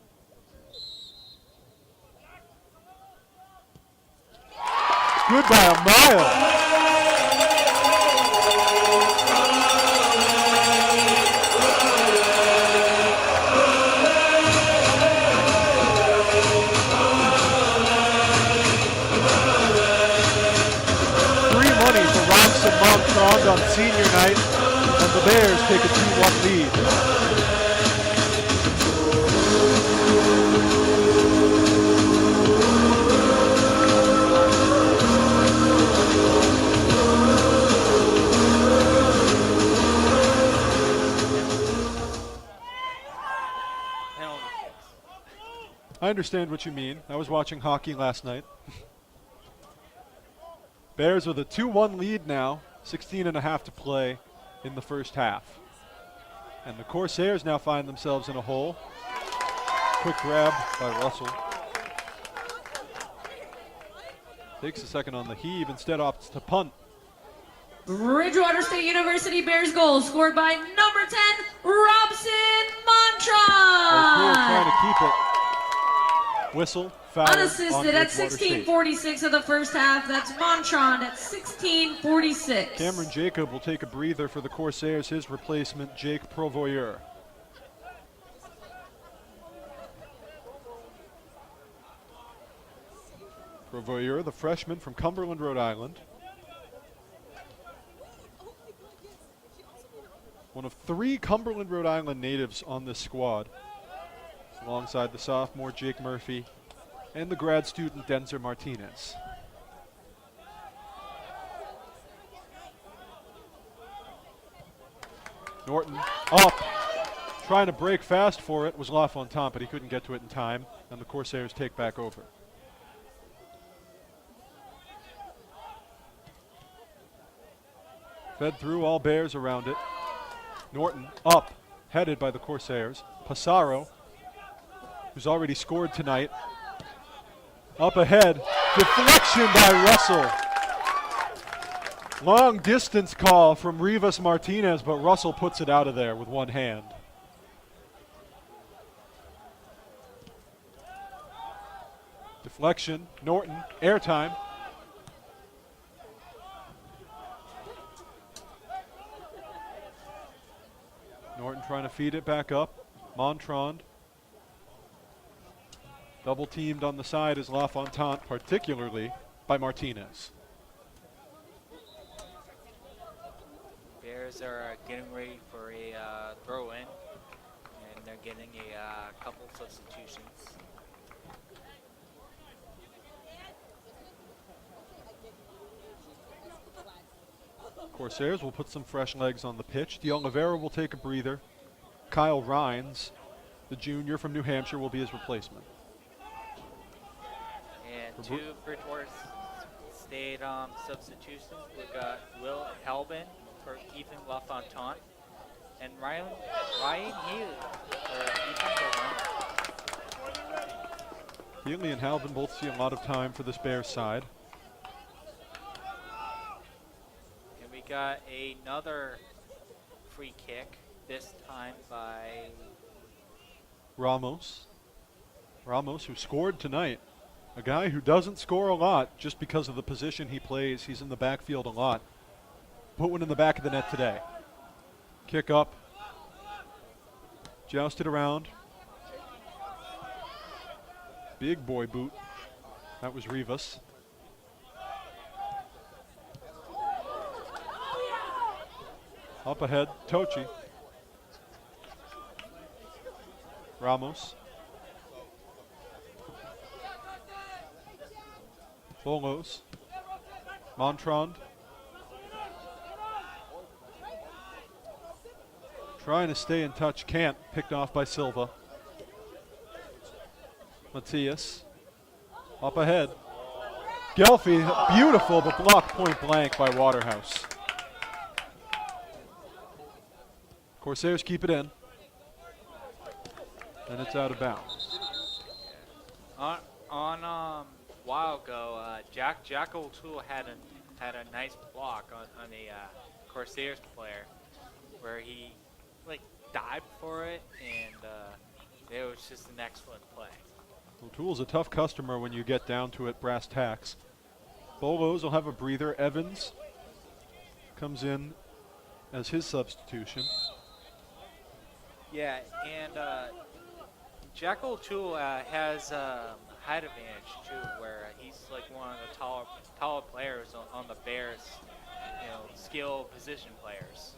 Speaker 8: Good by a mile. Free money for Robson Montrond on senior night, and the Bears take a 2-1 lead. I understand what you mean. I was watching hockey last night. Bears with a 2-1 lead now, 16 and a half to play in the first half. And the Corsairs now find themselves in a hole. Quick grab by Russell. Takes a second on the heave, instead opts to punt.
Speaker 6: Bridgewater State University Bears goal scored by number 10, Robson Montrond.
Speaker 8: Trying to keep it. Whistle, foul.
Speaker 6: Unassisted at 16:46 of the first half. That's Montrond at 16:46.
Speaker 8: Cameron Jacob will take a breather for the Corsairs. His replacement, Jake Provoyeur. Provoyeur, the freshman from Cumberland, Rhode Island. One of 3 Cumberland, Rhode Island natives on this squad, alongside the sophomore Jake Murphy and the grad student Denzer Martinez. Norton up, trying to break fast for it, was LaFontaine, but he couldn't get to it in time, and the Corsairs take back over. Fed through, all Bears around it. Norton up, headed by the Corsairs. Passaro, who's already scored tonight, up ahead. Deflection by Russell. Long distance call from Rivas Martinez, but Russell puts it out of there with one hand. Deflection, Norton, airtime. Norton trying to feed it back up. Montrond. Double teamed on the side is LaFontaine, particularly by Martinez.
Speaker 10: Bears are getting ready for a throw-in, and they're getting a couple substitutions.
Speaker 8: Corsairs will put some fresh legs on the pitch. De Oliveira will take a breather. Kyle Rhines, the junior from New Hampshire, will be his replacement.
Speaker 10: And two Bridgewater State substitutions. We've got Will Helbin for Ethan LaFontaine and Ryan Healy for Ethan Delano.
Speaker 8: Healy and Halvin both see a lot of time for this Bears side.
Speaker 10: And we got another free kick, this time by
Speaker 8: Ramos. Ramos, who scored tonight. A guy who doesn't score a lot just because of the position he plays. He's in the backfield a lot. Put one in the back of the net today. Kick up. Jousted around. Big boy boot. That was Rivas. Up ahead, Tochi. Ramos. Bolos. Montrond. Trying to stay in touch, can't. Picked off by Silva. Matthias. Up ahead. Gelfi, beautiful, but blocked point blank by Waterhouse. Corsairs keep it in. And it's out of bounds.
Speaker 10: On a while ago, Jack O'Toole had a nice block on a Corsairs player, where he dived for it, and it was just an excellent play.
Speaker 8: O'Toole's a tough customer when you get down to it, brass tacks. Bolos will have a breather. Evans comes in as his substitution.
Speaker 10: Yeah, and Jack O'Toole has height advantage too, where he's one of the taller players on the Bears, skill position players.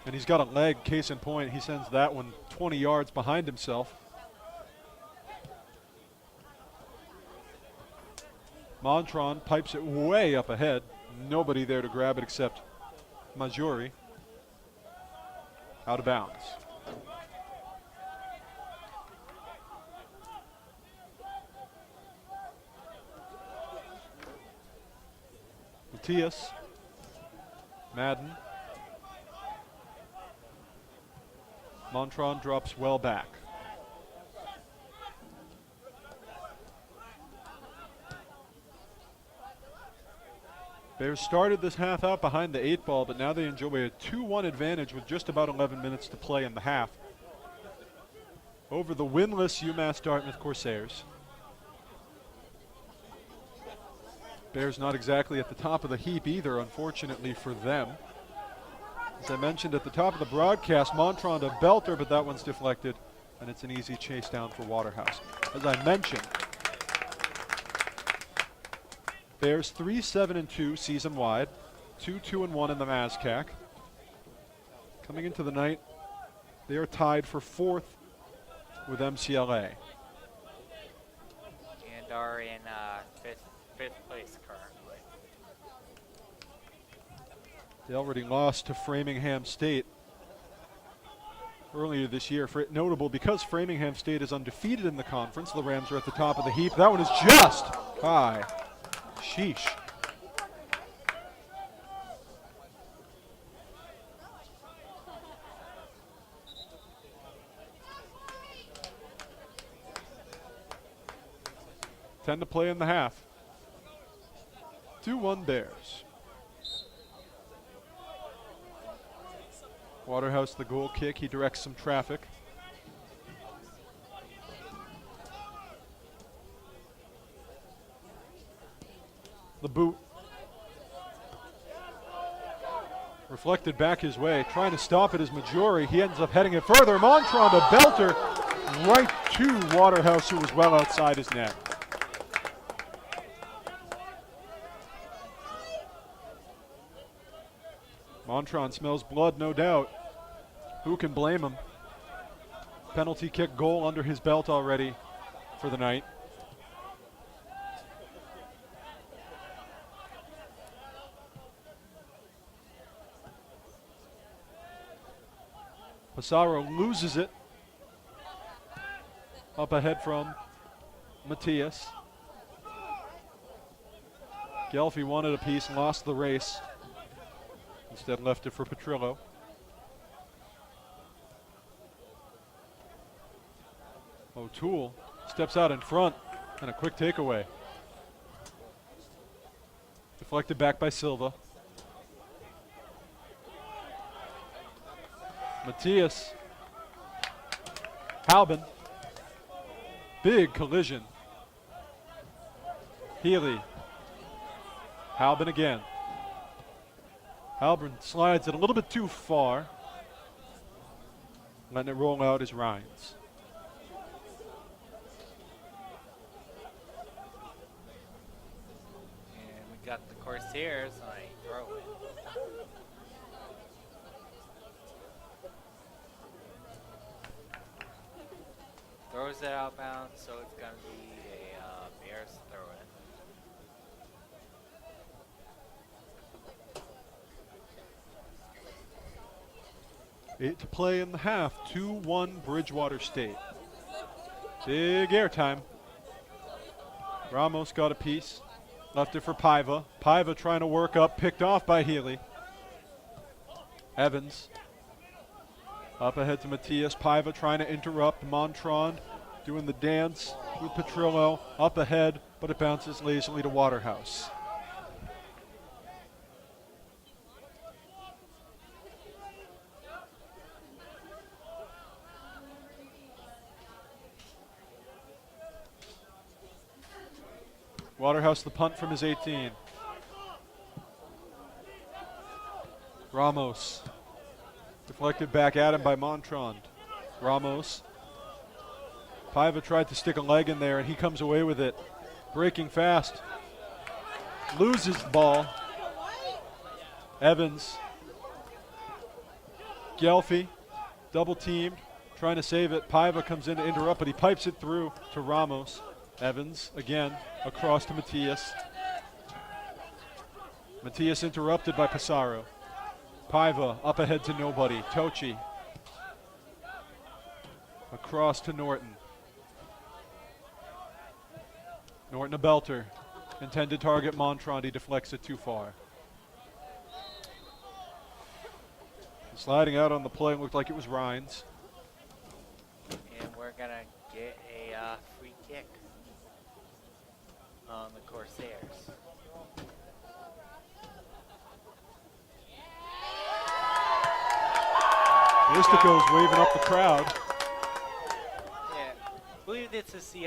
Speaker 8: And he's got a leg, case in point. He sends that one 20 yards behind himself. Montron pipes it way up ahead. Nobody there to grab it except Maggiore. Out of bounds. Matthias. Madden. Montron drops well back. Bears started this half out behind the 8 ball, but now they enjoy a 2-1 advantage with just about 11 minutes to play in the half over the winless UMass Dartmouth Corsairs. Bears not exactly at the top of the heap either, unfortunately for them. As I mentioned at the top of the broadcast, Montrond a belter, but that one's deflected, and it's an easy chase down for Waterhouse. As I mentioned, Bears 3-7-2 season-wide, 2-2-1 in the MASCAC. Coming into the night, they are tied for 4th with MCLA.
Speaker 10: And are in fifth place currently.
Speaker 8: They already lost to Framingham State earlier this year. Notable because Framingham State is undefeated in the conference. The Rams are at the top of the heap. That one is just high. Sheesh. Ten to play in the half. 2-1 Bears. Waterhouse the goal kick. He directs some traffic. The boot. Reflected back his way, trying to stop it is Majori. He ends up heading it further. Montron, the belter, right to Waterhouse, who was well outside his net. Montron smells blood, no doubt. Who can blame him? Penalty kick goal under his belt already for the night. Pissarro loses it. Up ahead from Matias. Gelfi wanted a piece, lost the race. Instead left it for Petrillo. O'Toole steps out in front and a quick takeaway. Deflected back by Silva. Matias. Halbin. Big collision. Healy. Halbin again. Halbin slides it a little bit too far. Letting it roll out is Rhines.
Speaker 10: And we got the Corsairs on a throw in. Throws it outbound, so it's going to be a Bears throw in.
Speaker 8: 8 to play in the half. 2-1 Bridgewater State. Big airtime. Ramos got a piece. Left it for Paiva. Paiva trying to work up. Picked off by Healy. Evans. Up ahead to Matias. Paiva trying to interrupt. Montron doing the dance with Petrillo. Up ahead, but it bounces lazily to Waterhouse. Waterhouse the punt from his 18. Ramos. Deflected back at him by Montrond. Ramos. Paiva tried to stick a leg in there and he comes away with it. Breaking fast. Loses the ball. Evans. Gelfi. Double teamed. Trying to save it. Paiva comes in to interrupt, but he pipes it through to Ramos. Evans again across to Matias. Matias interrupted by Pissarro. Paiva up ahead to nobody. Tochi. Across to Norton. Norton a belter. Intended target Montrond. He deflects it too far. Sliding out on the play looked like it was Rhines.
Speaker 10: And we're going to get a free kick on the Corsairs.
Speaker 8: Mystico's waving up the crowd.
Speaker 10: Yeah, I believe this is the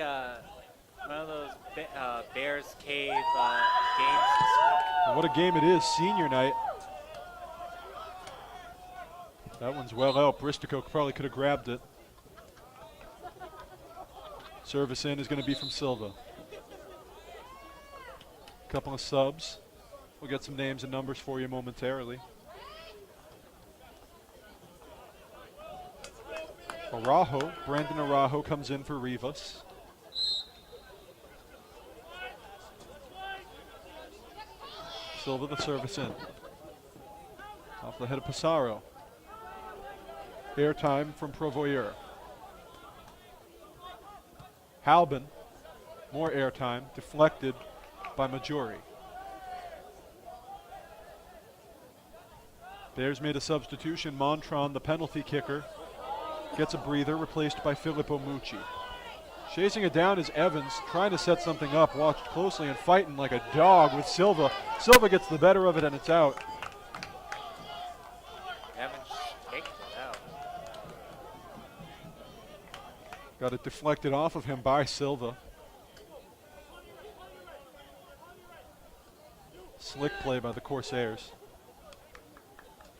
Speaker 10: one of those Bears Cave games this week.
Speaker 8: What a game it is, senior night. That one's well out. Bristico probably could have grabbed it. Service in is going to be from Silva. Couple of subs. We'll get some names and numbers for you momentarily. Araujo, Brandon Araujo comes in for Rivas. Silva the service in. Off the head of Pissarro. Airtime from Provoyeur. Halbin, more airtime, deflected by Majori. Bears made a substitution. Montron, the penalty kicker, gets a breather, replaced by Filippo Mucci. Chasing it down is Evans, trying to set something up, watched closely and fighting like a dog with Silva. Silva gets the better of it and it's out.
Speaker 10: Evans kicked it out.
Speaker 8: Got it deflected off of him by Silva. Slick play by the Corsairs.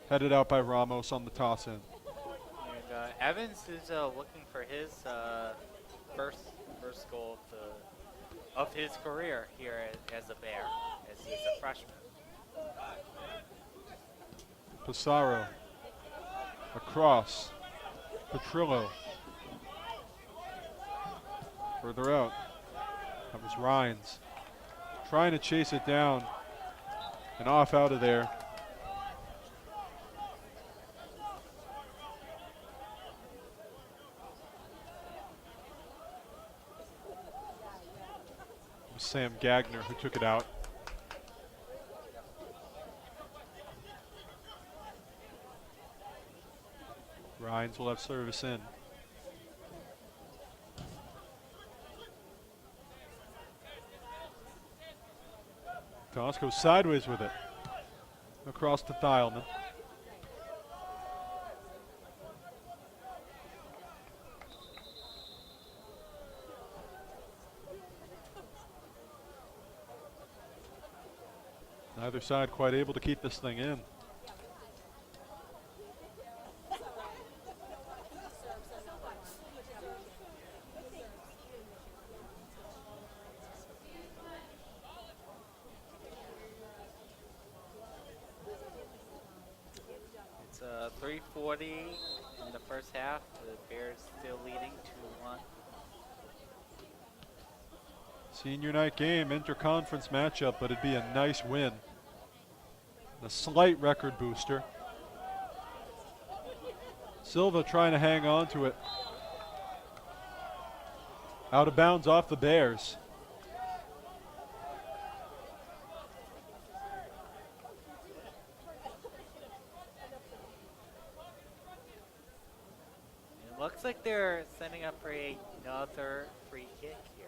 Speaker 8: Headed out by Ramos on the toss-in.
Speaker 10: And Evans is looking for his first goal of his career here as a Bear, as he's a freshman.
Speaker 8: Pissarro. Across. Petrillo. Further out. That was Rhines. Trying to chase it down. And off out of there. It was Sam Gagner who took it out. Rhines will have service in. Toss goes sideways with it. Across to Thielman. Neither side quite able to keep this thing in.
Speaker 10: It's 3:40 in the first half. The Bears still leading 2-1.
Speaker 8: Senior night game, interconference matchup, but it'd be a nice win. A slight record booster. Silva trying to hang on to it. Out of bounds off the Bears.
Speaker 10: It looks like they're setting up for another free kick here.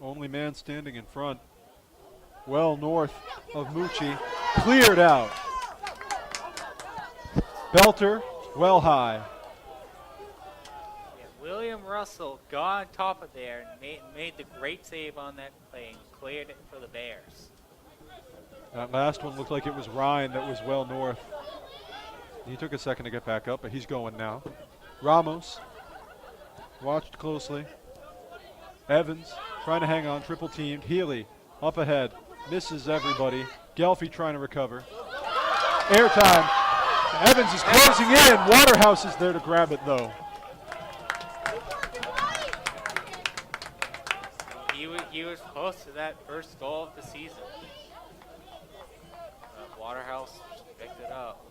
Speaker 8: Only man standing in front. Well north of Mucci. Cleared out. Belter, well high.
Speaker 10: Yeah, William Russell got on top of there and made the great save on that play and cleared it for the Bears.
Speaker 8: That last one looked like it was Ryan that was well north. He took a second to get back up, but he's going now. Ramos, watched closely. Evans trying to hang on, triple teamed. Healy up ahead, misses everybody. Gelfie trying to recover. Airtime. Evans is closing in. Waterhouse is there to grab it though.
Speaker 10: He was close to that first goal of the season. Waterhouse picked it up.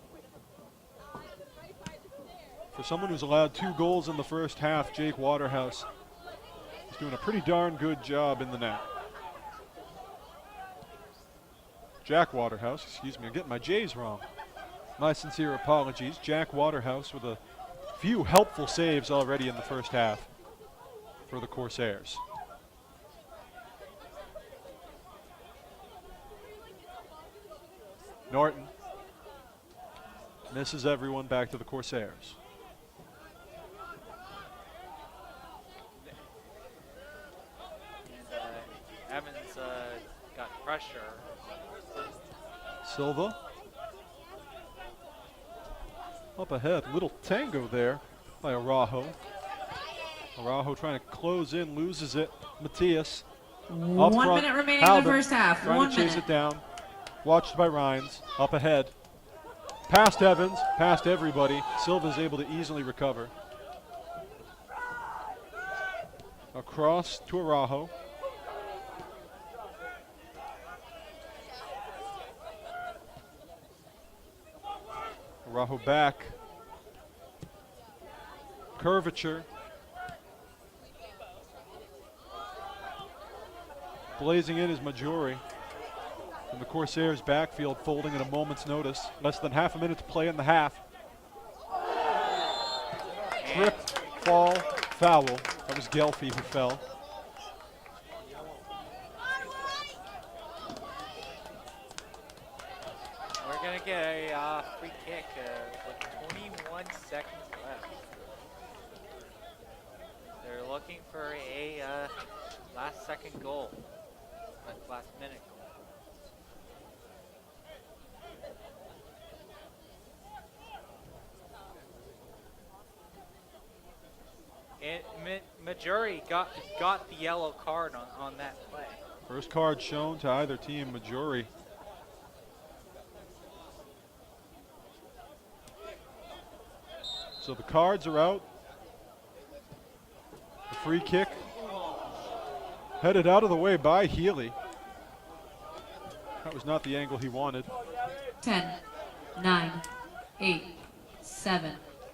Speaker 8: For someone who's allowed 2 goals in the first half, Jake Waterhouse is doing a pretty darn good job in the net. Jack Waterhouse, excuse me, I'm getting my J's wrong. My sincere apologies. Jack Waterhouse with a few helpful saves already in the first half for the Corsairs. Norton misses everyone, back to the Corsairs.
Speaker 10: And Evans got pressure.
Speaker 8: Silva up ahead, little tango there by Araujo. Araujo trying to close in, loses it. Matias up
Speaker 6: 1
Speaker 8: front.
Speaker 6: minute remaining in
Speaker 8: Halbert
Speaker 6: the first half.
Speaker 8: trying
Speaker 6: 1
Speaker 8: to chase
Speaker 6: minute.
Speaker 8: it down. Watched by Rhines, up ahead. Past Evans, past everybody. Silva's able to easily recover. Across to Araujo. Araujo back. Curvature. Blazing in is Maggiore. And the Corsairs backfield folding at a moment's notice. Less than half a minute to play in the half. Trip, fall, foul. That was Gelfie who fell.
Speaker 10: gonna get a free kick with 21 seconds left. They're looking for a last second goal, last minute goal. And Majuri got the yellow card on that play.
Speaker 8: First card shown to either team, Majuri. So the cards are out. The free kick headed out of the way by Healy. That was not the angle he wanted.
Speaker 6: 10, 9, 8, 7,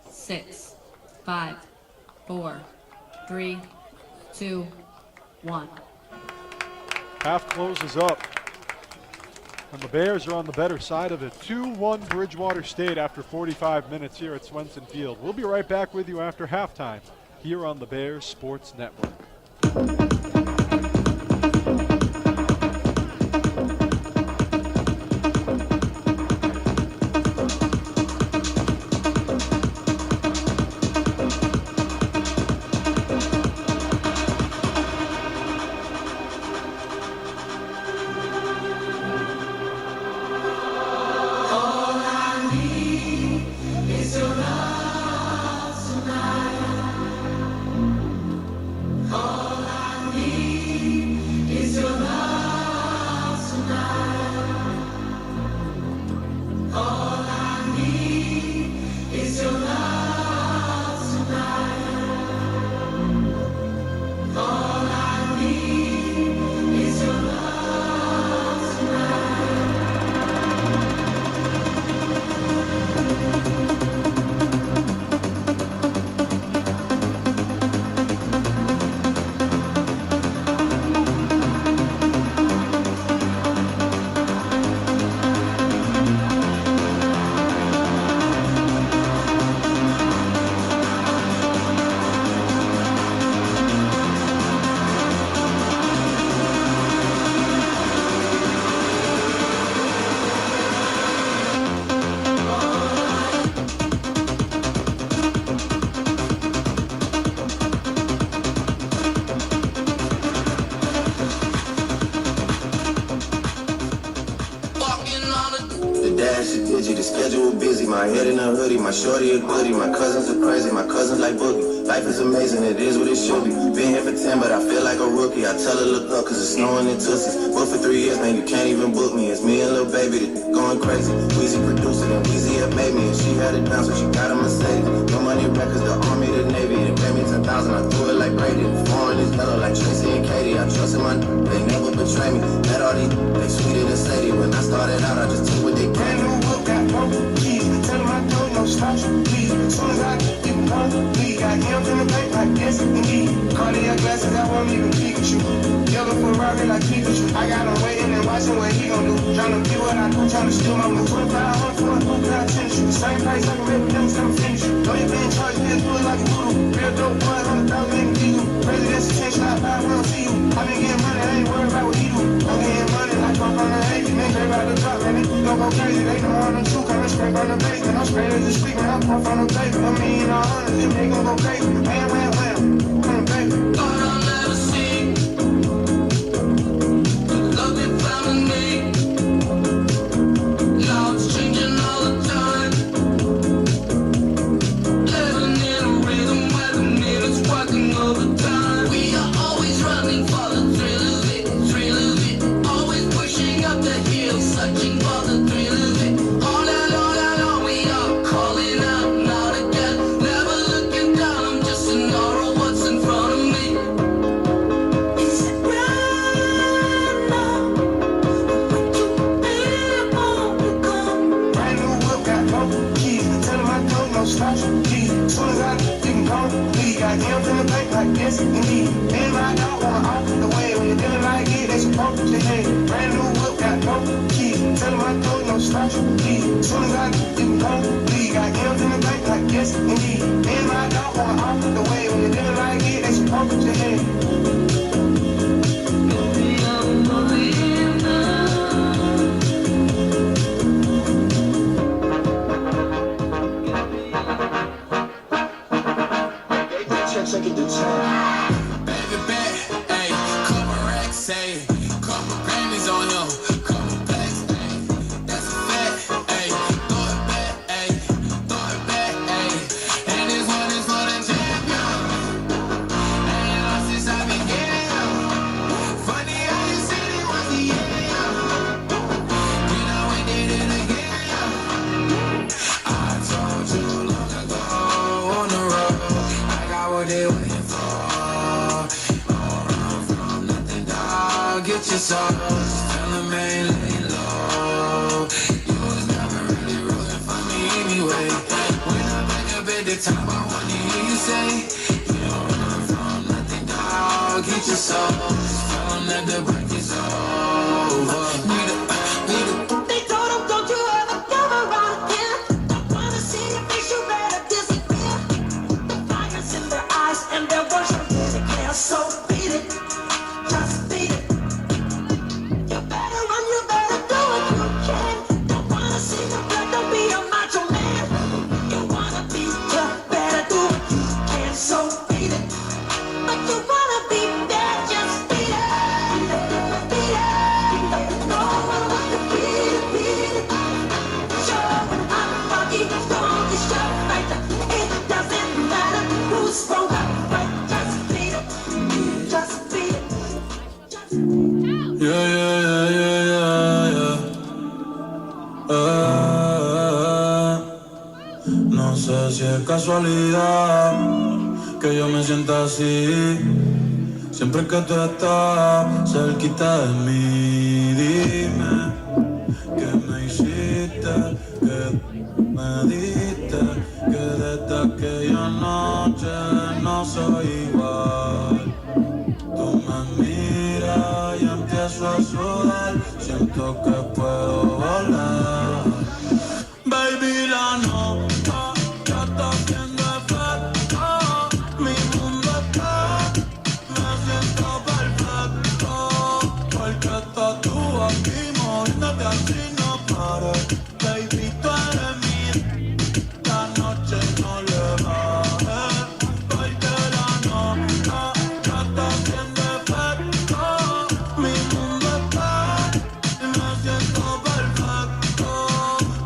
Speaker 6: 6, 5, 4, 3, 2, 1.
Speaker 8: Half closes up. And the Bears are on the better side of it. 2-1 Bridgewater State after 45 minutes here at Swenson Field. We'll be right back with you after halftime here on the Bears Sports Network.
Speaker 1: The schedule busy, my head in a hoodie, my shorty a goodie, my cousins are crazy, my cousins like boogie. Life is amazing, it is what it should be. Been here for 10, but I feel like a rookie. I tell her look up, cause it's snowing in Tussies. But for 3 years, man, you can't even book me. It's me and Lil Baby, the going crazy. Weezy produced it, and Weezy had made me. And she had it down, so she got a Mercedes. No money records, the Army, the Navy. They paid me 10,000, I threw it like Brady. Foreign is yellow like Tracy and Katie. I trust in my they never betray me. Met all these, they sweeter than Sadie. When I started out, I just took what they gave me.
Speaker 11: Got broke keys, tell them I told no stop, please. As soon as I get you come, please. Got M's in the bank like yes, indeed. Cardiac glasses, I won't even Pikachu. Yellow Ferrari like Pikachu. I got him waiting and watching what he gon' do. Tryna be what I do, tryna steal my move. 2500 for a new pair of tennis shoes. Same price, I can make them some finish. Know you been charged, bitch, do it like a voodoo. Real dope boy, 100,000 in the diesel. President's attention, I buy, we don't see you. I been getting money, I ain't worried about what he do. I'm getting money like I'm from the 80s. Man, they about to drop, man, they don't go crazy. They don't want the truth, I'm scrape on the basement. I'm straight as a street, man, I'm from the paper. I mean, all hundreds, if they gon' go crazy. Man, on the paper.
Speaker 2: Thought I'll never see the love they found in me. Now it's changing all the time. Living in a rhythm where the minutes working overtime. We are always running for the thrill of it, thrill of it. Always pushing up the hill, searching for the thrill of it. All that we are calling out, not again. Never looking down, I'm just an aura of what's in front of me. Is it right now?
Speaker 11: Brand new whip, got broke keys. Tell them I told no stop, please. As soon as I get you can come, please. Got M's in the bank like yes, indeed. Me and my dog going off the way. When you're feeling like it, they supposed to say, brand new whip, got broke keys. Tell them I told no stop, please. As soon as I get you can come, please. Got M's in the bank like yes, indeed. Me and my dog going off the way. When you're feeling like it, they supposed to say,
Speaker 2: sauce. Tell him ain't laying low. You was never really rolling for me anyway. When I'm back up at the top, I wanna hear you say, you don't run from nothing, dog. Get your soul. Tell him that the break is over.
Speaker 3: They told him, don't you ever come around again. Don't wanna see your face, you better disappear. The fire's in their eyes and their words are really clear. So beat it, just beat it. You better run, you better do what you can. Don't wanna see the blood, don't be a macho man. You wanna be, you better do what you can. So beat it, but you wanna be bad, just beat it. Beat it, no one wants to beat it, beat it. Sure, when I'm funky, don't be sure, right? It doesn't matter who's wrong, right? Just beat it, just beat it.
Speaker 2: Yeah, yeah, yeah, yeah, yeah, yeah. No sé si es casualidad que yo me sienta así. Siempre que tú estás cerquita de mí, dime que me hiciste, que me diste, que desde aquella noche no soy igual. Tú me miras y empiezo a sudar, siento que puedo volar. Baby, la nota ya está haciendo efecto, mi mundo está, me siento perfecto, porque estás tú aquí moviéndote así no pares. Baby, tú eres mía, la noche no le bajes, porque la nota ya está haciendo efecto, mi mundo está, y me siento perfecto,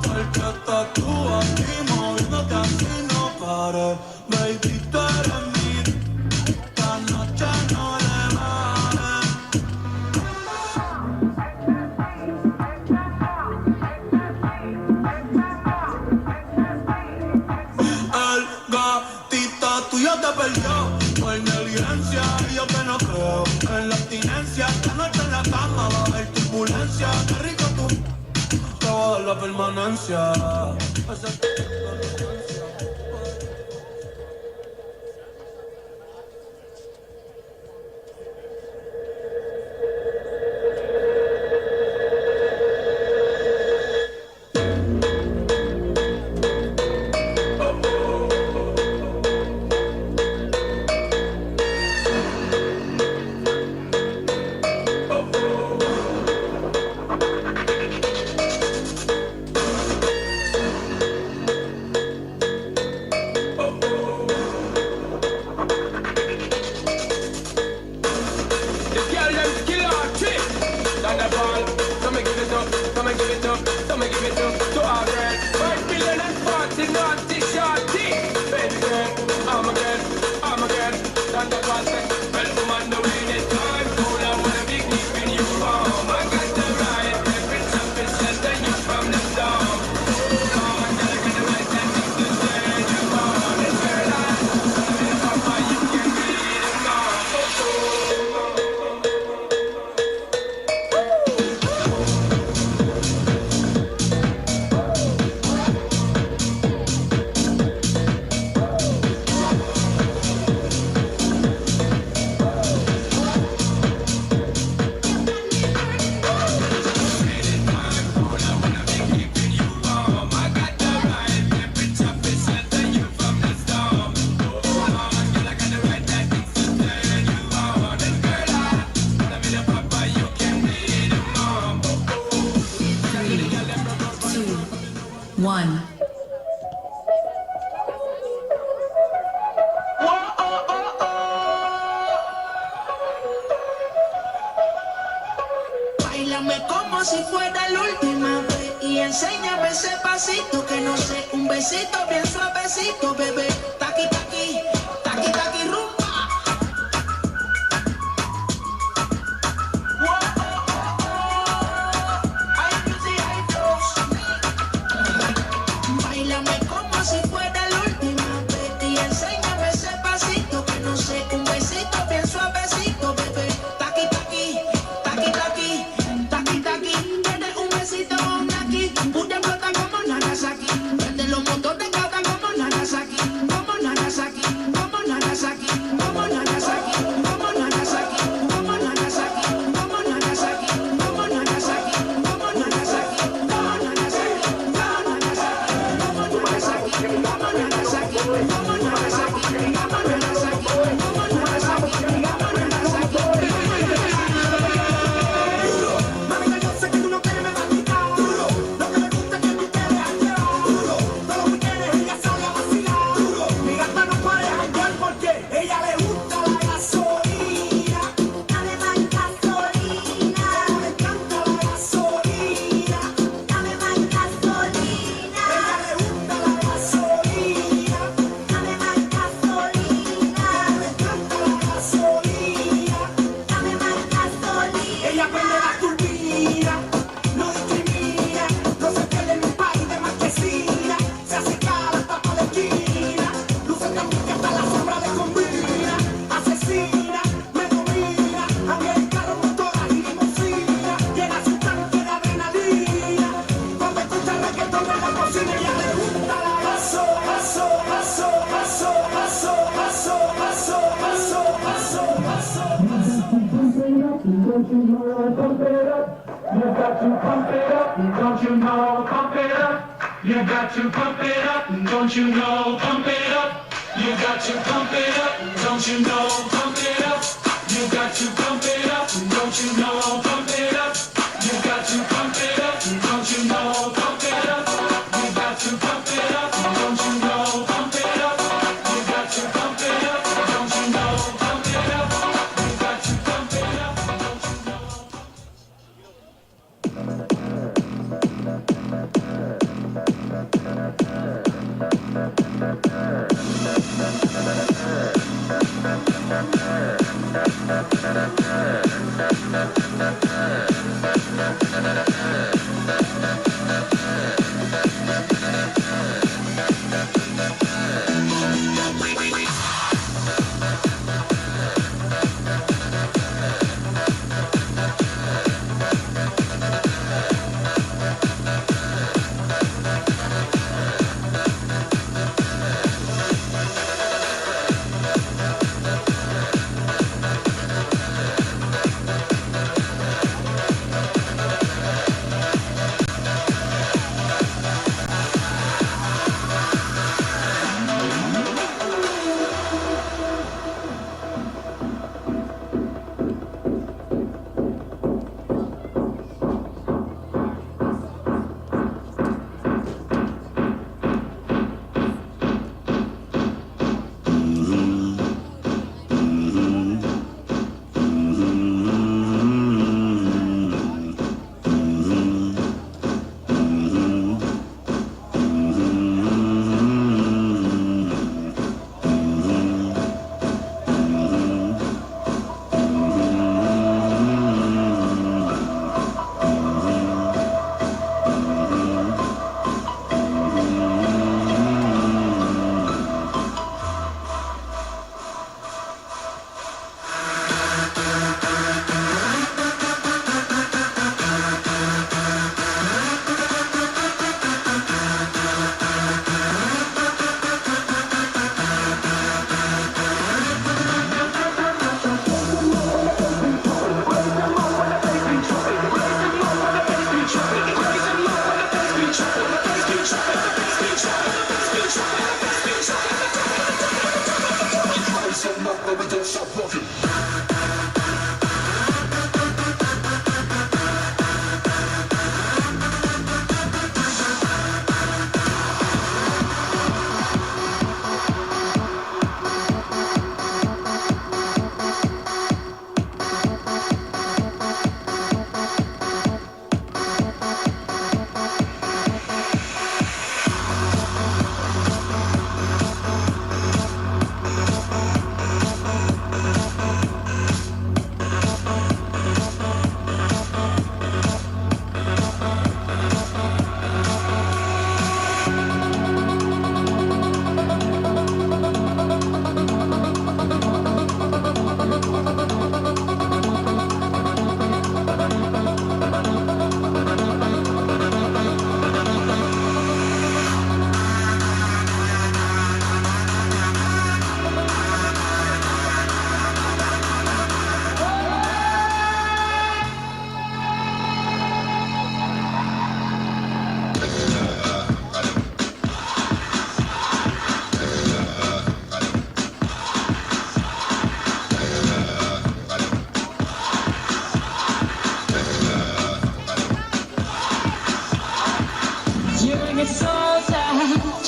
Speaker 2: porque estás tú aquí moviéndote así no pares. Baby, tú eres mía, la noche no le bajes. El gatito tuyo te perdió por negligencia y yo que no creo en la abstinencia. Esta noche en la cama va a haber turbulencia. Qué rico tú, te voy a dar la permanencia.
Speaker 12: One.
Speaker 3: Báilame como si fuera la última vez y enséñame ese pasito que no sé, un besito bien suavecito, bebé. Taqui taqui, taqui taqui rumba. Báilame como si fuera la última vez y enséñame ese pasito que no sé, un besito bien suavecito, bebé. Taqui taqui, taqui taqui.
Speaker 2: Don't you know, pump it up. You got to pump it up. Don't you know, pump it up. You got to pump it up. Don't you know, pump it up. You got to pump it up. Don't you know, pump it up. You got to pump it up. Don't you know, pump it up. You got to pump it up. Don't you know, pump it up. You got to pump it up. Don't you know, pump it up. You got to pump it up. Don't you know, pump it up. You got to pump it up. Don't you know.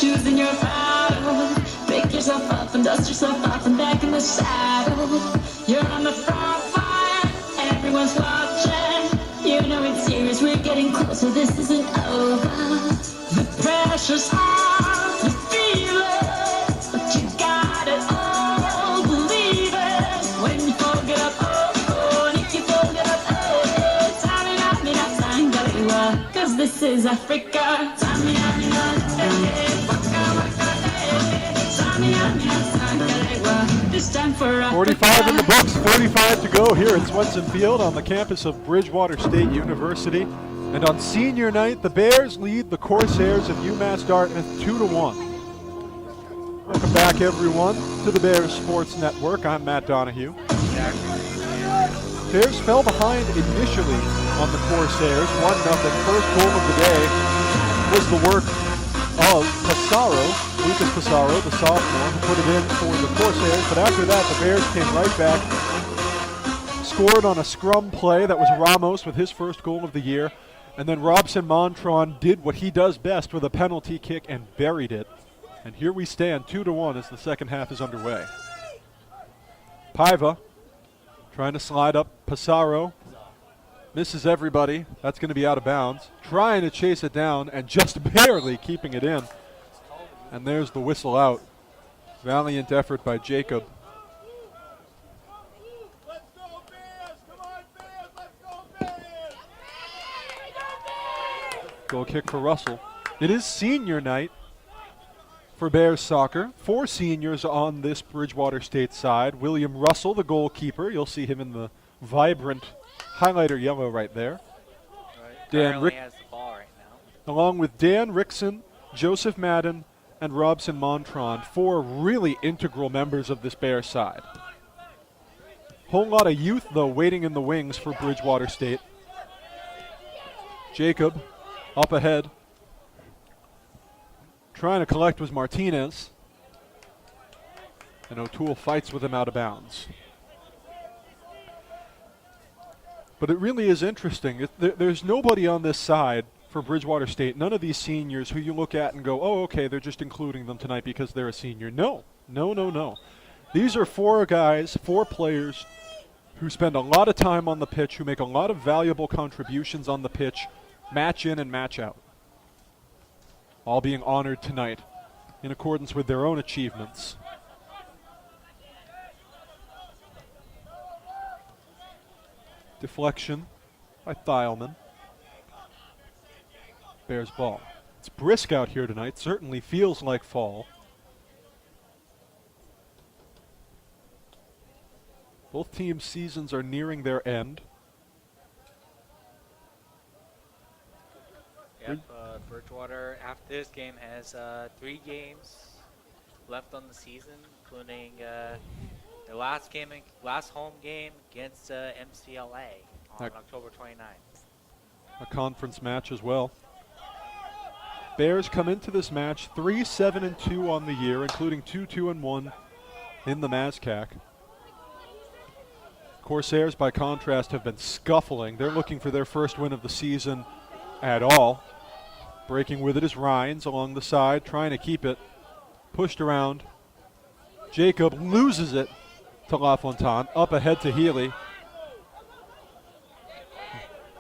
Speaker 4: choosing your battle. Pick yourself up and dust yourself off and back in the saddle. You're on the front line, everyone's watching. You know it's serious, we're getting closer, this isn't over. The pressure's on, you feel it, but you got it all, believe it. When you fold it up, oh, and if you fold it up, Tamina, cause this is Africa. Tamina, this time for Africa.
Speaker 8: 45 in the books, 45 to go here at Swenson Field on the campus of Bridgewater State University. And on senior night, the Bears lead the Corsairs of UMass Dartmouth 2-1. Welcome back, everyone, to the Bears Sports Network. I'm Matt Donahue. Bears fell behind initially on the Corsairs, 1-0. First goal of the day was the work of Pissarro, Lucas Pissarro, the sophomore, who put it in for the Corsairs. But after that, the Bears came right back, scored on a scrum play. That was Ramos with his first goal of the year. And then Robson Montron did what he does best with a penalty kick and buried it. And here we stand, 2-1 as the second half is underway. Paiva trying to slide up. Pissarro misses everybody. That's going to be out of bounds. Trying to chase it down and just barely keeping it in. And there's the whistle out. Valiant effort by Jacob. Goal kick for Russell. It is senior night for Bears soccer. 4 seniors on this Bridgewater State side. William Russell, the goalkeeper. You'll see him in the vibrant highlighter yellow right there. Dan
Speaker 10: has the ball right now.
Speaker 8: Along with Dan Rickson, Joseph Madden, and Robson Montron, 4 really integral members of this Bears side. Whole lot of youth, though, waiting in the wings for Bridgewater State. Jacob up ahead. Trying to collect was Martinez. And O'Toole fights with him out of bounds. But it really is interesting. There's nobody on this side for Bridgewater State. None of these seniors who you look at and go, oh, okay, they're just including them tonight because they're a senior. No. These are 4 guys, 4 players who spend a lot of time on the pitch, who make a lot of valuable contributions on the pitch, match in and match out. All being honored tonight in accordance with their own achievements. Deflection by Thielman. Bears ball. It's brisk out here tonight. Certainly feels like fall. Both teams' seasons are nearing their end.
Speaker 10: Yep, Bridgewater, after this game, has 3 games left on the season, including the last home game against MCLA on October 29th.
Speaker 8: A conference match as well. Bears come into this match 3-7-2 on the year, including 2-2-1 in the MASCAC. Corsairs, by contrast, have been scuffling. They're looking for their first win of the season at all. Breaking with it is Rhines along the side, trying to keep it. Pushed around. Jacob loses it to LaFontaine. Up ahead to Healy.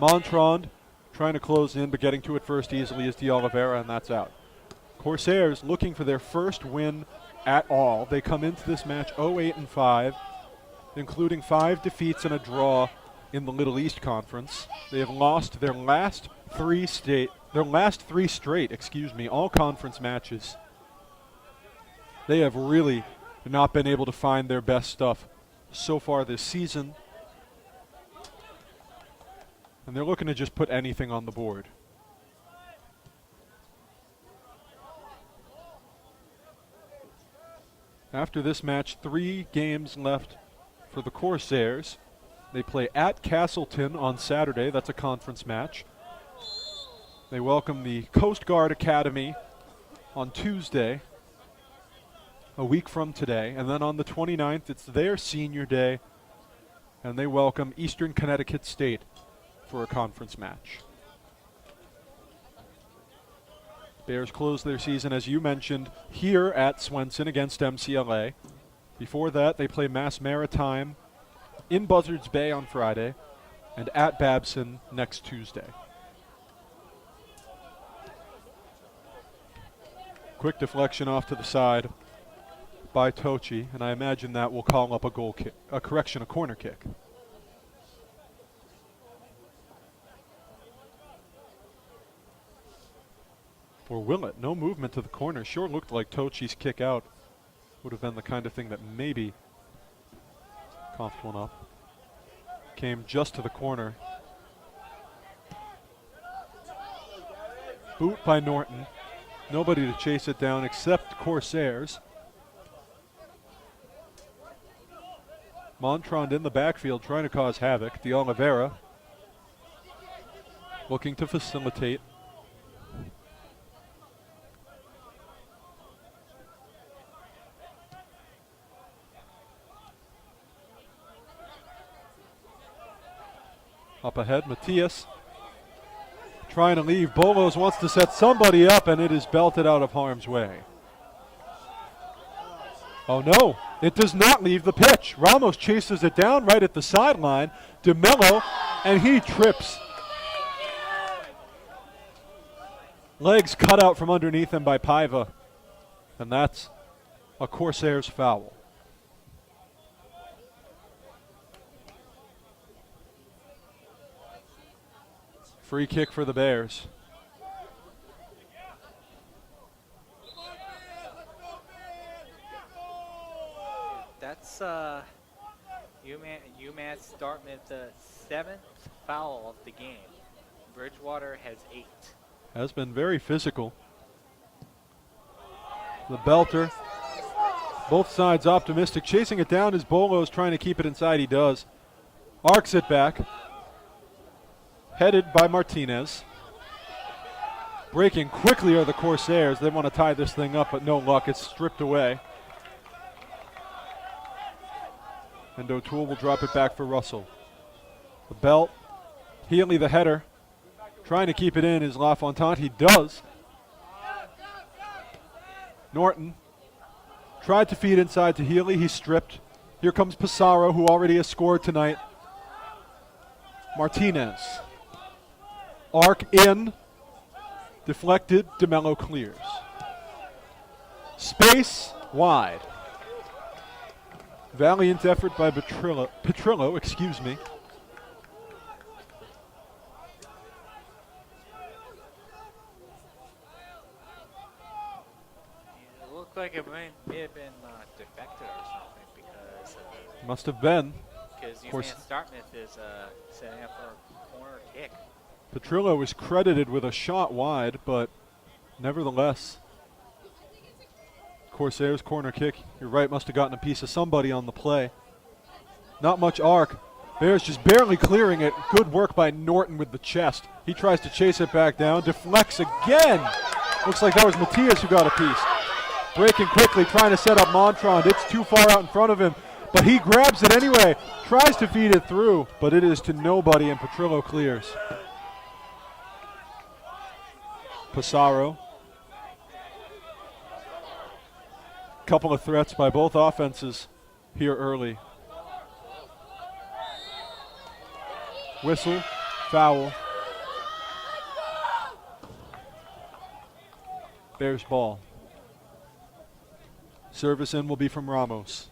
Speaker 8: Montrond trying to close in, but getting to it first easily is D'Oliveira, and that's out. Corsairs looking for their first win at all. They come into this match 0-8-5, including 5 defeats and a draw in the Little East Conference. They have lost their last 3 straight, all conference matches. They have really not been able to find their best stuff so far this season. And they're looking to just put anything on the board. After this match, 3 games left for the Corsairs. They play at Castleton on Saturday. That's a conference match. They welcome the Coast Guard Academy on Tuesday, a week from today. And then on the 29th, it's their senior day, and they welcome Eastern Connecticut State for a conference match. Bears close their season, as you mentioned, here at Swenson against MCLA. Before that, they play Mass Maritime in Buzzards Bay on Friday and at Babson next Tuesday. Quick deflection off to the side by Tochi, and I imagine that will call up a corner kick. For Willett, no movement to the corner. Sure looked like Tochi's kick out would have been the kind of thing that maybe coughed one up. Came just to the corner. Boot by Norton. Nobody to chase it down except Corsairs. Montrond in the backfield trying to cause havoc. De Oliveira looking to facilitate. Up ahead, Matias trying to leave. Bolos wants to set somebody up, and it is belted out of harm's way. Oh no, it does not leave the pitch. Ramos chases it down right at the sideline. DeMello, and he trips. Legs cut out from underneath him by Paiva, and that's a Corsairs foul. Free kick for the Bears.
Speaker 10: That's UMass Dartmouth, the 7th foul of the game. Bridgewater has 8.
Speaker 8: Has been very physical. The belter. Both sides optimistic. Chasing it down is Bolos, trying to keep it inside. He does. Arcs it back. Headed by Martinez. Breaking quickly are the Corsairs. They want to tie this thing up, but no luck. It's stripped away. And O'Toole will drop it back for Russell. The belt. Healy, the header. Trying to keep it in is LaFontaine. He does. Norton tried to feed inside to Healy. He's stripped. Here comes Pissarro, who already has scored tonight. Martinez. Arc in. Deflected. DeMello clears. Space wide. Valiant effort by Petrillo, excuse me.
Speaker 10: It looked like it may have been defected or something because
Speaker 8: Must have been.
Speaker 10: Because UMass Dartmouth is setting up for a corner kick.
Speaker 8: Petrillo is credited with a shot wide, but nevertheless, Corsairs corner kick. You're right, must have gotten a piece of somebody on the play. Not much arc. Bears just barely clearing it. Good work by Norton with the chest. He tries to chase it back down. Deflects again. Looks like that was Matias who got a piece. Breaking quickly, trying to set up Montrond. It's too far out in front of him, but he grabs it anyway. Tries to feed it through, but it is to nobody, and Petrillo clears. Pissarro. Couple of threats by both offenses here early. Whistle, foul. Bears ball. Service in will be from Ramos.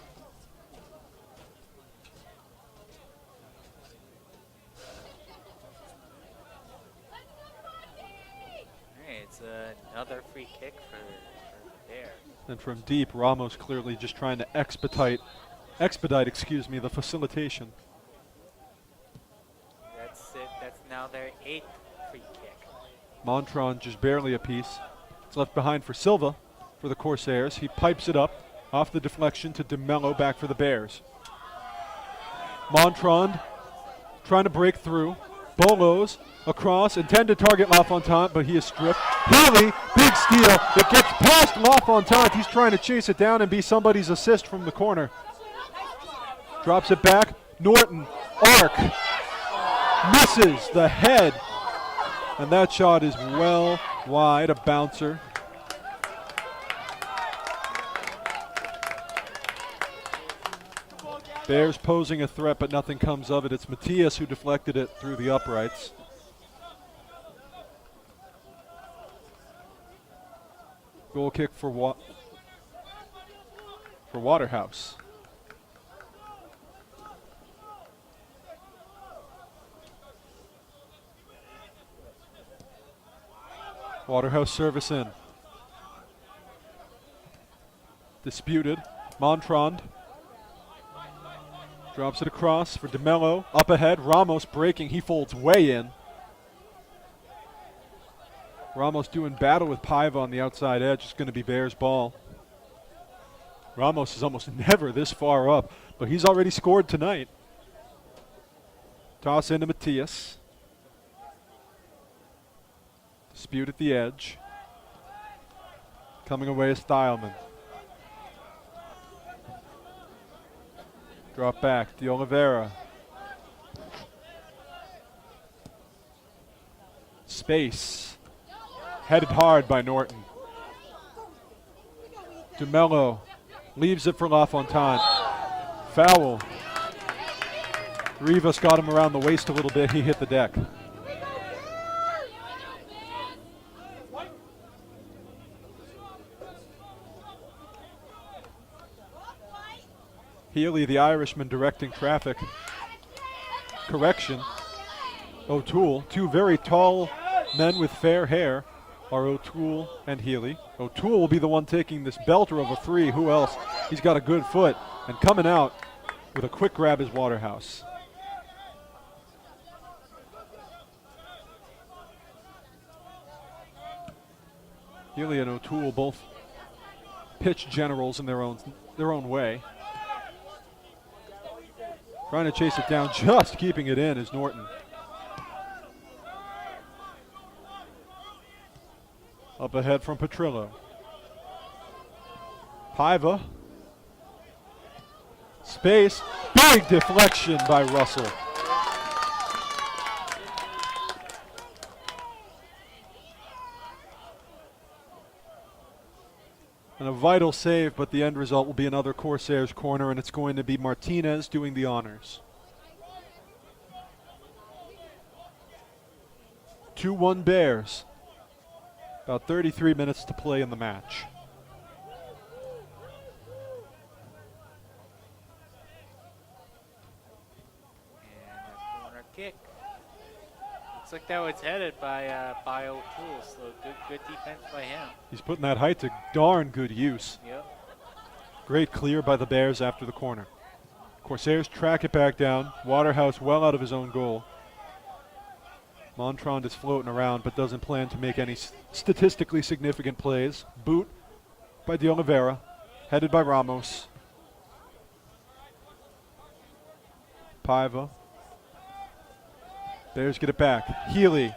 Speaker 10: It's another free kick for the Bears.
Speaker 8: And from deep, Ramos clearly just trying to expedite, the facilitation.
Speaker 10: That's it. That's now their 8th free kick.
Speaker 8: Montrond just barely a piece. It's left behind for Silva for the Corsairs. He pipes it up off the deflection to DeMello, back for the Bears. Montrond trying to break through. Bolos across, intended target LaFontaine, but he is stripped. Healy, big steal. It gets past LaFontaine. He's trying to chase it down and be somebody's assist from the corner. Drops it back. Norton, arc. Misses the head. And that shot is well wide, a bouncer. Bears posing a threat, but nothing comes of it. It's Matias who deflected it through the uprights. Goal kick for Waterhouse. Waterhouse service in. Disputed. Montrond drops it across for DeMello. Up ahead, Ramos breaking. He folds way in. Ramos doing battle with Paiva on the outside edge. It's going to be Bears ball. Ramos is almost never this far up. But he's already scored tonight. Toss into Matthias. Dispute at the edge. Coming away is Thielman. Drop back, De Oliveira. Space. Headed hard by Norton. DeMello leaves it for LaFontaine. Foul. Rivas got him around the waist a little bit. He hit the deck. Healy, the Irishman, directing traffic. Correction. O'Toole, two very tall men with fair hair, are O'Toole and Healy. O'Toole will be the one taking this belter of a three. Who else? He's got a good foot. And coming out with a quick grab is Waterhouse. Healy and O'Toole both pitch generals in their own way. Trying to chase it down, just keeping it in is Norton. Up ahead from Petrillo. Paiva. Space. Big deflection by Russell. And a vital save, but the end result will be another Corsairs corner, and it's going to be Martinez doing the honors. 2-1 Bears. About 33 minutes to play in the match.
Speaker 10: And a corner kick. Looks like that was headed by O'Toole, so good defense by him.
Speaker 8: He's putting that height to darn good use.
Speaker 10: Yep.
Speaker 8: Great clear by the Bears after the corner. Corsairs track it back down. Waterhouse well out of his own goal. Montrond is floating around but doesn't plan to make any statistically significant plays. Boot by De Oliveira, headed by Ramos. Paiva. Bears get it back. Healy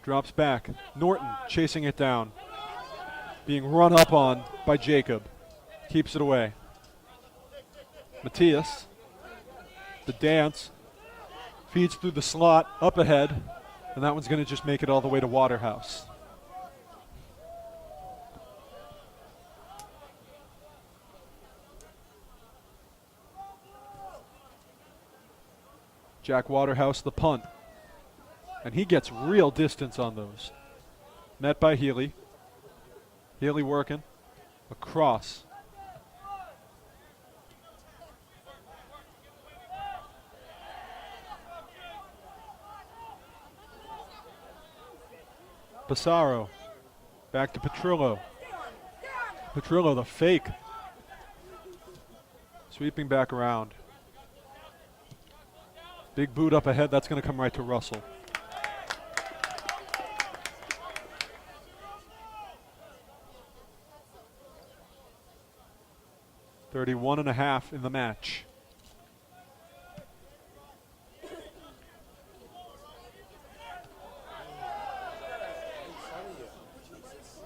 Speaker 8: drops back. Norton chasing it down. Being run up on by Jacob. Keeps it away. Matthias. The dance. Feeds through the slot, up ahead, and that one's going to just make it all the way to Waterhouse. Jack Waterhouse, the punt. And he gets real distance on those. Met by Healy. Healy working. Across. Passaro. Back to Petrillo. Petrillo, the fake. Sweeping back around. Big boot up ahead. That's going to come right to Russell. .31.5 in the match.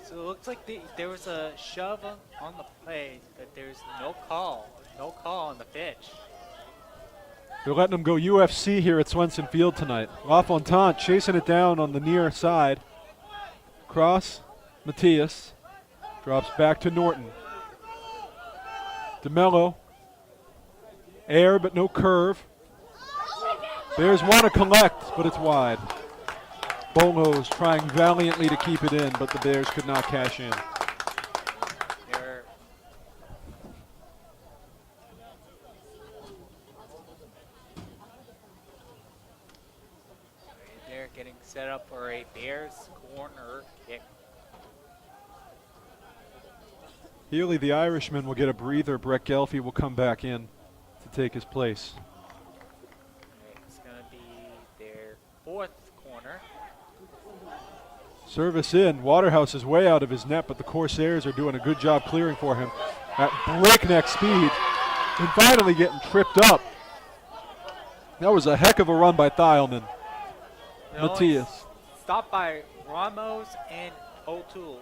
Speaker 10: So it looks like there was a shove on the play, but there's no call on the pitch.
Speaker 8: They're letting them go UFC here at Swenson Field tonight. LaFontaine chasing it down on the near side. Cross, Matthias. Drops back to Norton. DeMello. Air, but no curve. Bears want to collect, but it's wide. Bolo's trying valiantly to keep it in, but the Bears could not cash in.
Speaker 10: They're getting set up for a Bears corner kick.
Speaker 8: Healy, the Irishman, will get a breather. Brett Gelfie will come back in to take his place.
Speaker 10: It's going to be their fourth corner.
Speaker 8: Service in. Waterhouse is way out of his net, but the Corsairs are doing a good job clearing for him at breakneck speed. And finally getting tripped up. That was a heck of a run by Thielman. Matthias.
Speaker 10: Stopped by Ramos and O'Toole.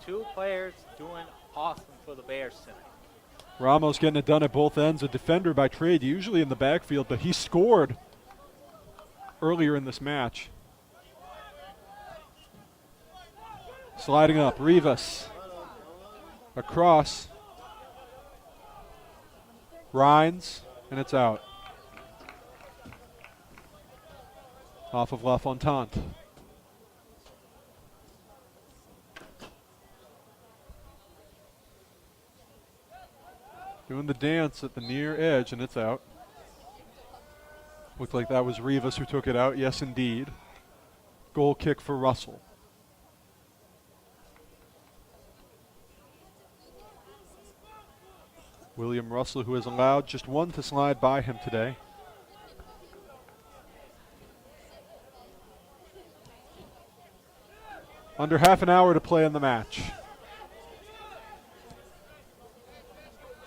Speaker 10: Two players doing awesome for the Bears tonight.
Speaker 8: Ramos getting it done at both ends. A defender by trade, usually in the backfield, but he scored earlier in this match. Sliding up, Rivas. Across. Rhines, and it's out. Off of La Fontante. Doing the dance at the near edge, and it's out. Looked like that was Rivas who took it out. Yes, indeed. Goal kick for Russell. William Russell, who has allowed just one to slide by him today. Under half an hour to play in the match.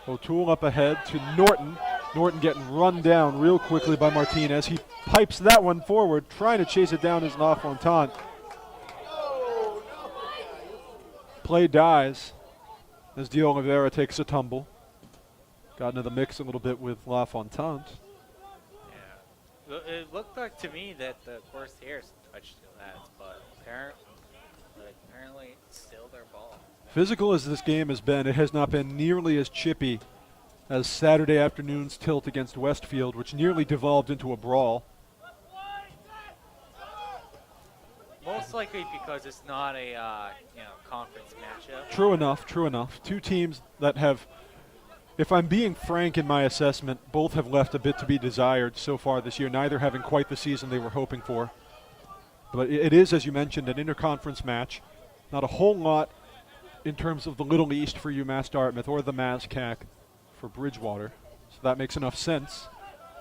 Speaker 8: O'Toole up ahead to Norton. Norton getting run down real quickly by Martinez. He pipes that one forward, trying to chase it down as La Fontante. Play dies as De Oliveira takes a tumble. Got into the mix a little bit with La Fontante.
Speaker 10: Yeah. It looked like to me that the Corsairs touched that, but apparently it's still their ball.
Speaker 8: Physical as this game has been, it has not been nearly as chippy as Saturday afternoon's tilt against Westfield, which nearly devolved into a brawl.
Speaker 10: Most likely because it's not a conference matchup.
Speaker 8: True enough, true enough. Two teams that have, if I'm being frank in my assessment, both have left a bit to be desired so far this year, neither having quite the season they were hoping for. But it is, as you mentioned, an interconference match. Not a whole lot in terms of the Little East for UMass Dartmouth or the MASCAC for Bridgewater. So that makes enough sense.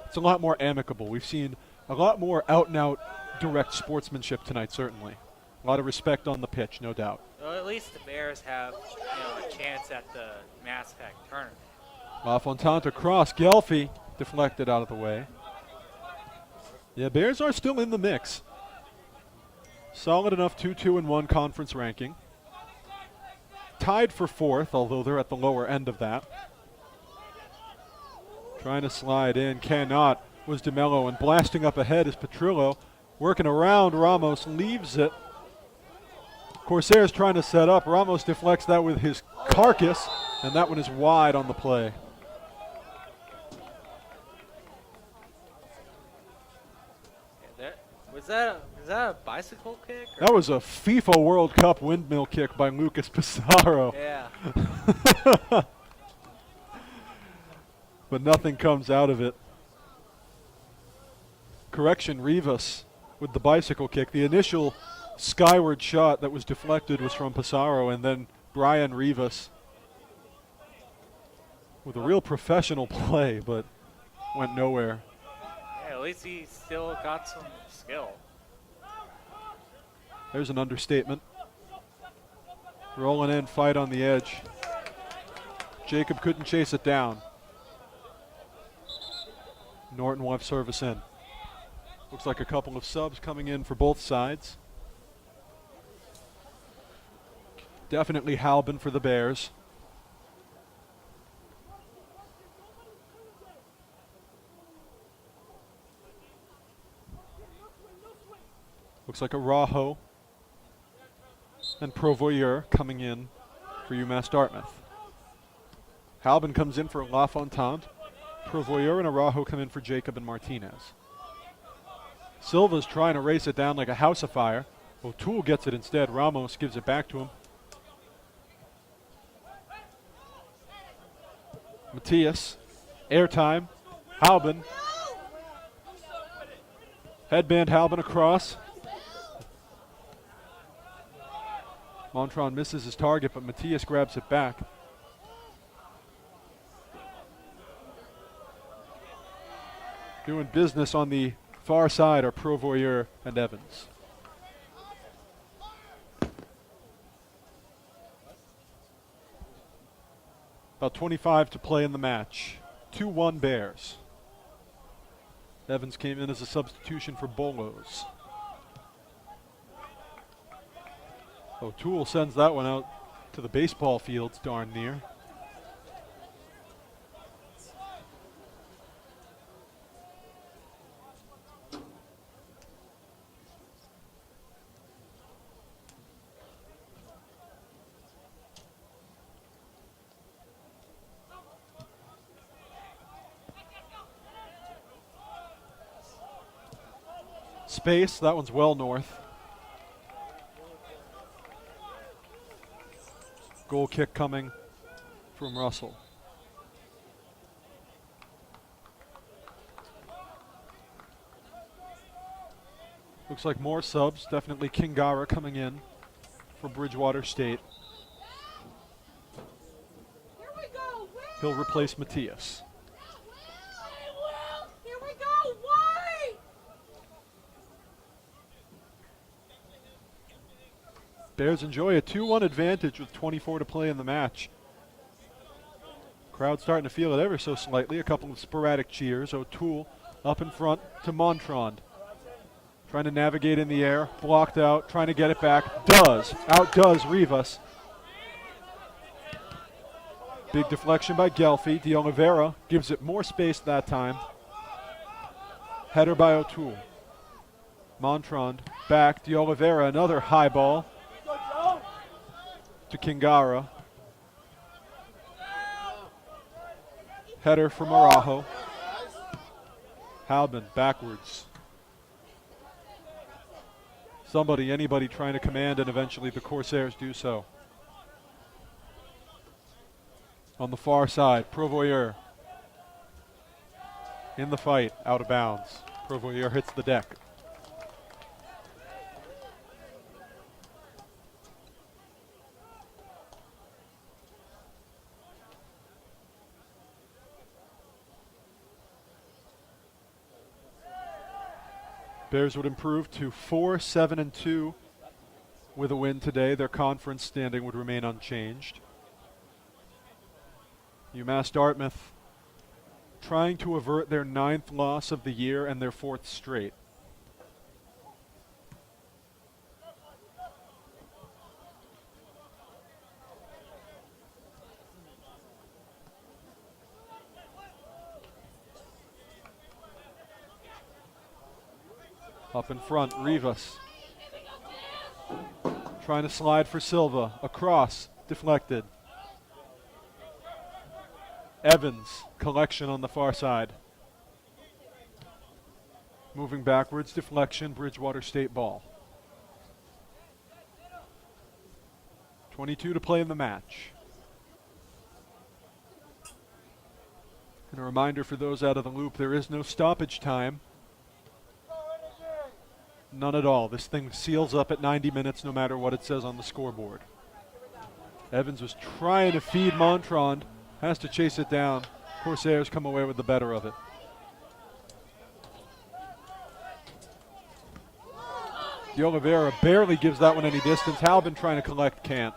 Speaker 8: It's a lot more amicable. We've seen a lot more out-and-out direct sportsmanship tonight, certainly. A lot of respect on the pitch, no doubt.
Speaker 10: Well, at least the Bears have a chance at the MASCAC tournament.
Speaker 8: La Fontante across. Gelfi deflected out of the way. Yeah, Bears are still in the mix. Solid enough 2-2-1 conference ranking. Tied for fourth, although they're at the lower end of that. Trying to slide in, cannot, was DeMello, and blasting up ahead is Petrillo. Working around, Ramos leaves it. Corsairs trying to set up. Ramos deflects that with his carcass, and that one is wide on the play.
Speaker 10: Was that a bicycle kick?
Speaker 8: That was a FIFA World Cup windmill kick by Lucas Pissarro.
Speaker 10: Yeah.
Speaker 8: But nothing comes out of it. Correction, Rivas with the bicycle kick. The initial skyward shot that was deflected was from Pissarro, and then Brian Rivas with a real professional play, but went nowhere.
Speaker 10: Yeah, at least he still got some skill.
Speaker 8: There's an understatement. Rolling in, fight on the edge. Jacob couldn't chase it down. Norton will have service in. Looks like a couple of subs coming in for both sides. Definitely Halbin for the Bears. Looks like a Rajo and Provoyeur coming in for UMass Dartmouth. Halbin comes in for La Fontante. Provoyeur and Arajo come in for Jacob and Martinez. Silva's trying to race it down like a house of fire. O'Toole gets it instead. Ramos gives it back to him. Matthias. Airtime. Halbin. Headband Halbin across. Montron misses his target, but Matthias grabs it back. Doing business on the far side are Provoyeur and Evans. About 25 to play in the match. 2-1 Bears. Evans came in as a substitution for Bolos. O'Toole sends that one out to the baseball fields darn near. Space, that one's well north. Goal kick coming from Russell. Looks like more subs, definitely Kingara coming in for Bridgewater State. He'll replace Matthias.
Speaker 3: Here we go. Why?
Speaker 8: Bears enjoy a 2-1 advantage with 24 to play in the match. Crowd starting to feel it ever so slightly. A couple of sporadic cheers. O'Toole up in front to Montrond. Trying to navigate in the air. Blocked out. Trying to get it back. Outdoes Rivas. Big deflection by Gelfi. De Oliveira gives it more space that time. Header by O'Toole. Montrond back. De Oliveira, another high ball to Kingara. Header from Arajo. Halbin backwards. Anybody trying to command, and eventually the Corsairs do so. On the far side, Provoyeur in the fight, out of bounds. Provoyeur hits the deck. Bears would improve to 4-7-2 with a win today. Their conference standing would remain unchanged. UMass Dartmouth trying to avert their 9th loss of the year and their 4th straight. Up in front, Rivas. Trying to slide for Silva. Across, deflected. Evans, collection on the far side. Moving backwards, deflection, Bridgewater State ball. 22 to play in the match. And a reminder for those out of the loop, there is no stoppage time. None at all. This thing seals up at 90 minutes no matter what it says on the scoreboard. Evans was trying to feed Montrond. Has to chase it down. Corsairs come away with the better of it. De Oliveira barely gives that one any distance. Halbin trying to collect, can't.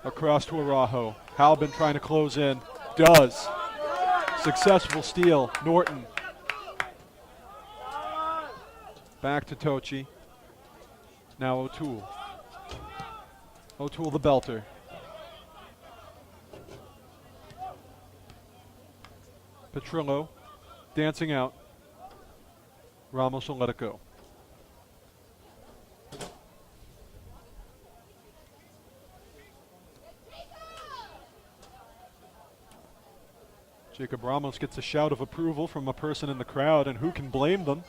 Speaker 8: Across to Arajo. Halbin trying to close in. Does. Successful steal. Norton. Back to Tochi. Now O'Toole. O'Toole the belter. Petrillo dancing out. Ramos will let it go. Jacob Ramos gets a shout of approval from a person in the crowd, and who can blame them?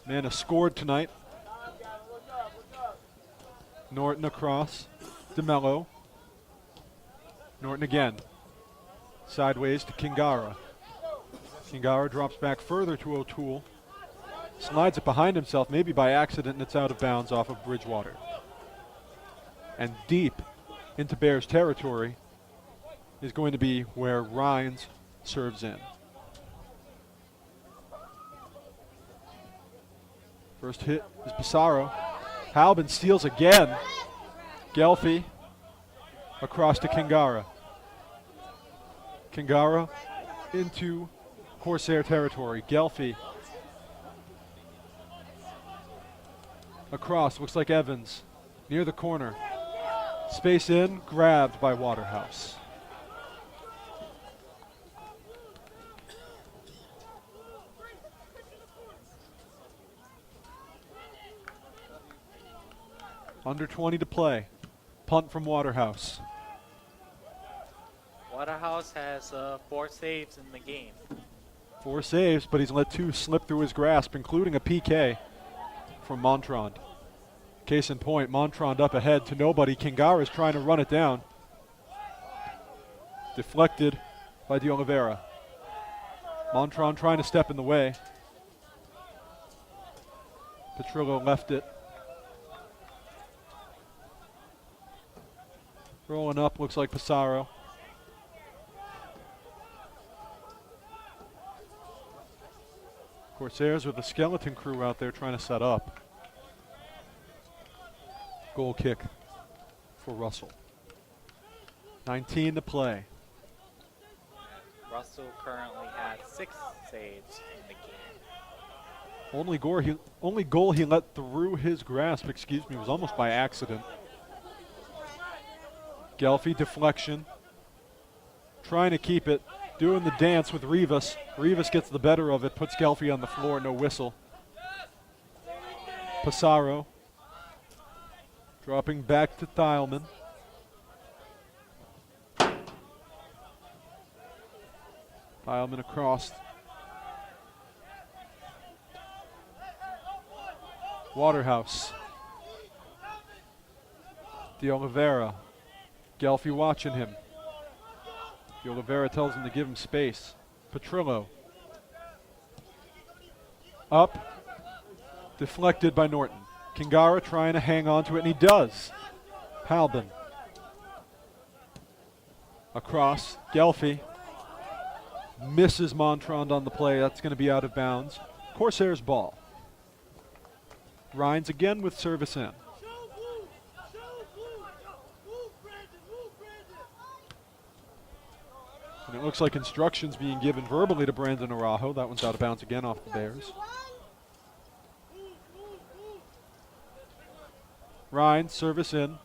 Speaker 8: Man has scored tonight. Norton across. DeMello. Norton again. Sideways to Kingara. Kingara drops back further to O'Toole. Slides it behind himself, maybe by accident, and it's out of bounds off of Bridgewater. And deep into Bears territory is going to be where Rhines serves in. First hit is Pissarro. Halbin steals again. Gelfi Across to Kingara. Kingara into Corsair territory. Gelfi. Across, looks like Evans. Near the corner. Space in, grabbed by Waterhouse. Under 20 to play. Punt from Waterhouse.
Speaker 10: Waterhouse has 4 saves in the game.
Speaker 8: 4 saves, but he's let 2 slip through his grasp, including a PK from Montrond. Case in point, Montrond up ahead to nobody. Kingara is trying to run it down. Deflected by De Oliveira. Montrond trying to step in the way. Petrillo left it. Rolling up, looks like Pissarro. Corsairs with the skeleton crew out there trying to set up. Goal kick for Russell. 19 to play.
Speaker 10: Russell currently has 6 saves in the game.
Speaker 8: Only goal he let through his grasp, was almost by accident. Gelfi deflection. Trying to keep it. Doing the dance with Rivas. Rivas gets the better of it, puts Gelfi on the floor, no whistle. Pissarro. Dropping back to Thielman. Thielman across. Waterhouse. De Oliveira. Gelfi watching him. De Oliveira tells him to give him space. Petrillo. Up. Deflected by Norton. Kingara trying to hang on to it, and he does. Halbin. Across. Gelfi. Misses Montrond on the play. That's going to be out of bounds. Corsairs ball. Rhines again with service in. And it looks like instructions being given verbally to Brandon Araujo. That one's out of bounds again off the Bears. Rhines, service in.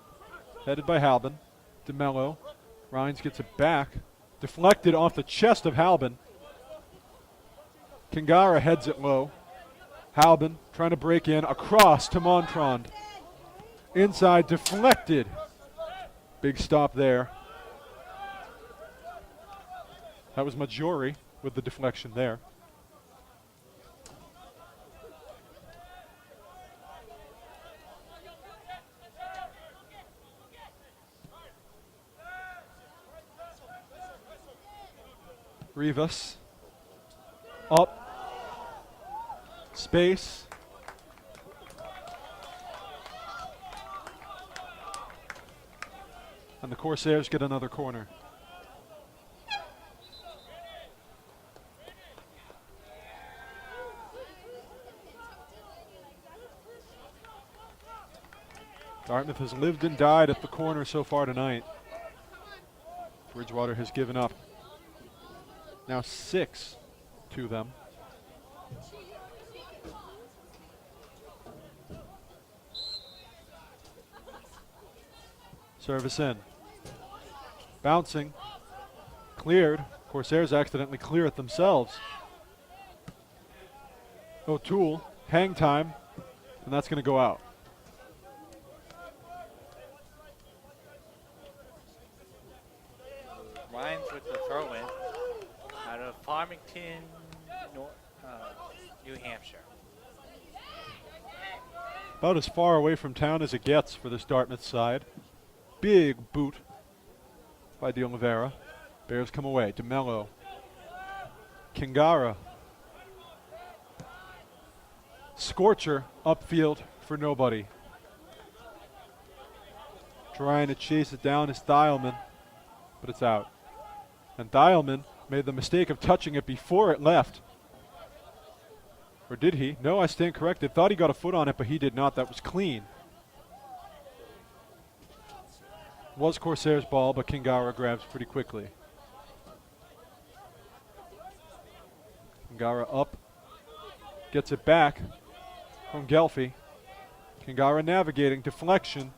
Speaker 8: Headed by Halbin. DeMello. Rhines gets it back. Deflected off the chest of Halbin. Kingara heads it low. Halbin trying to break in. Across to Montrond. Inside, deflected. Big stop there. That was Maggiore with the deflection there. Rivas. Up. Space. And the Corsairs get another corner. Dartmouth has lived and died at the corner so far tonight. Bridgewater has given up now 6 to them. Service in. Bouncing. Cleared. Corsairs accidentally clear it themselves. O'Toole. Hang time. And that's going to go out.
Speaker 10: Rhines with the throw-in out of Farmington, New Hampshire.
Speaker 8: About as far away from town as it gets for this Dartmouth side. Big boot by De Oliveira. Bears come away. DeMello. Kingara. Scorcher upfield for nobody. Trying to chase it down is Thielman, but it's out. And Thielman made the mistake of touching it before it left. Or did he? No, I stand corrected. Thought he got a foot on it, but he did not. That was clean. Was Corsair's ball, but Kingara grabs pretty quickly. Kingara up, gets it back from Gelfi. Kingara navigating, deflection.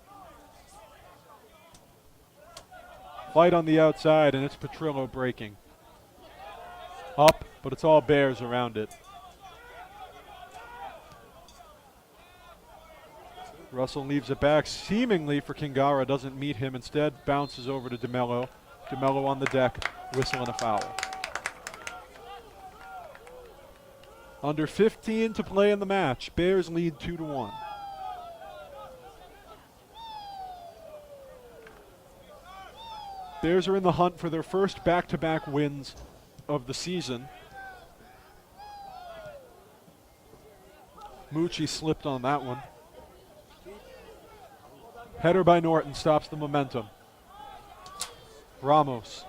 Speaker 8: Fight on the outside, and it's Petrillo breaking. Up, but it's all Bears around it. Russell leaves it back, seemingly for Kingara, doesn't meet him. Instead, bounces over to DeMello. DeMello on the deck, whistle and a foul. Under 15 to play in the match. Bears lead 2-1. Bears are in the hunt for their first back-to-back wins of the season. Mucci slipped on that one. Header by Norton stops the momentum. Ramos.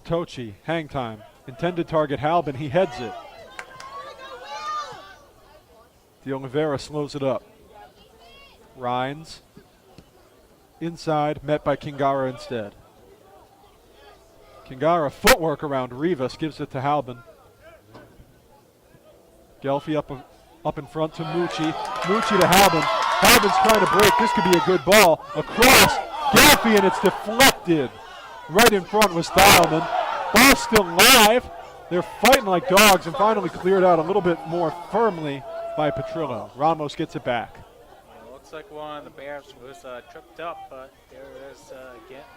Speaker 8: Tochi, hang time. Intended target Halbin, he heads it. De Oliveira slows it up. Rhines. Inside, met by Kingara instead. Kingara, footwork around Rivas, gives it to Halbin. Gelfi up in front to Mucci. Mucci to Halbin. Halbin's trying to break. This could be a good ball. Across. Gelfi, and it's deflected. Right in front was Thielman. Ball still live. They're fighting like dogs and finally cleared out a little bit more firmly by Petrillo. Ramos gets it back.
Speaker 10: Looks like one of the Bears was tripped up, but there is,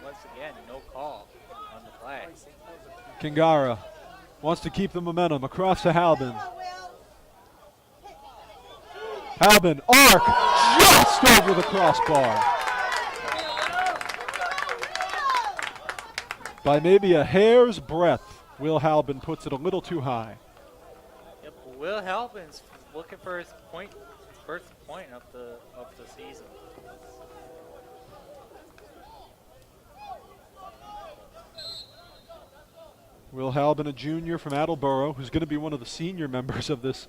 Speaker 10: once again, no call on the play.
Speaker 8: Kingara wants to keep the momentum. Across to Halbin. Halbin, arc, just over the crossbar. By maybe a hair's breadth, Will Halbin puts it a little too high.
Speaker 10: Yep, Will Halbin's looking for his first point of the season.
Speaker 8: Will Halbin, a junior from Attleboro, who's going to be one of the senior members of this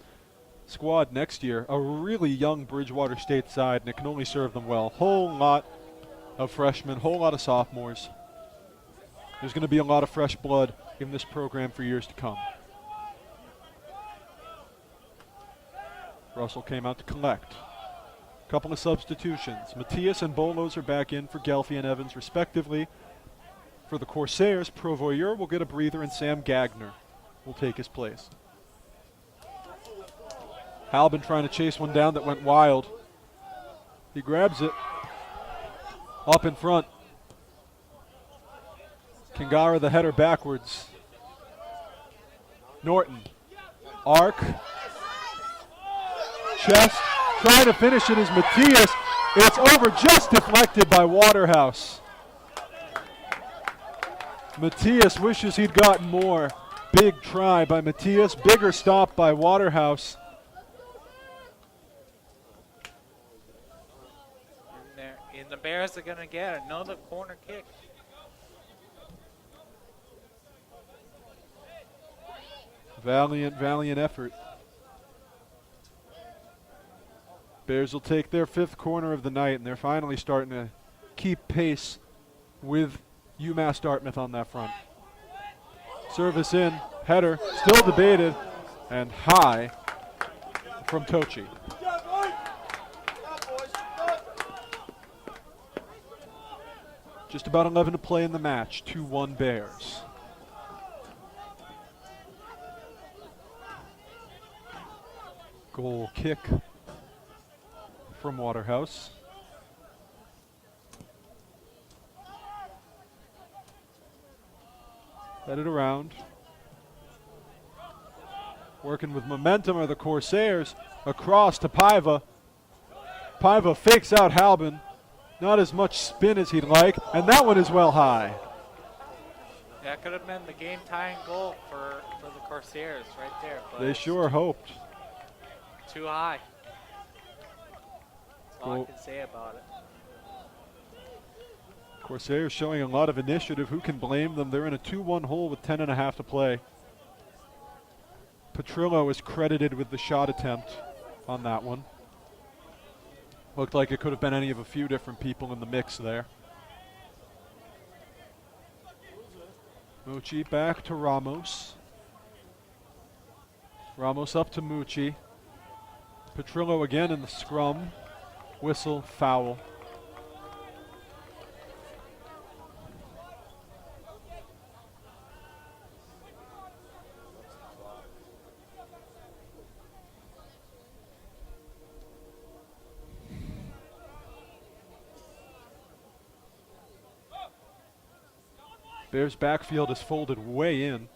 Speaker 8: squad next year. A really young Bridgewater State side, and it can only serve them well. Whole lot of freshmen, whole lot of sophomores. There's going to be a lot of fresh blood in this program for years to come. Russell came out to collect. A couple of substitutions. Matias and Bolos are back in for Gelfi and Evans, respectively. For the Corsairs, Provoyeur will get a breather, and Sam Gagner will take his place. Halbin trying to chase one down that went wild. He grabs it. Up in front. Kingara the header backwards. Norton. Arc. Chest. Trying to finish it is Matias. It's over, just deflected by Waterhouse. Matias wishes he'd gotten more. Big try by Matias. Bigger stop by Waterhouse.
Speaker 10: And the Bears are going to get another corner kick.
Speaker 8: Valiant effort. Bears will take their 5th corner of the night, and they're finally starting to keep pace with UMass Dartmouth on that front. Service in, header, still debated, and high from Tochi. Just about 11 to play in the match, 2-1 Bears. Goal kick from Waterhouse. Headed around. Working with momentum are the Corsairs. Across to Paiva. Paiva fakes out Halbin. Not as much spin as he'd like, and that one is well high.
Speaker 10: That could have been the game-tying goal for the Corsairs right there. But
Speaker 8: They sure hoped.
Speaker 10: Too high. That's all I can say about it.
Speaker 8: Corsairs showing a lot of initiative. Who can blame them? They're in a 2-1 hole with 10.5 to play. Petrillo is credited with the shot attempt on that one. Looked like it could have been any of a few different people in the mix there. Mucci back to Ramos. Ramos up to Mucci. Petrillo again in the scrum. Whistle, foul. Bears backfield is folded way in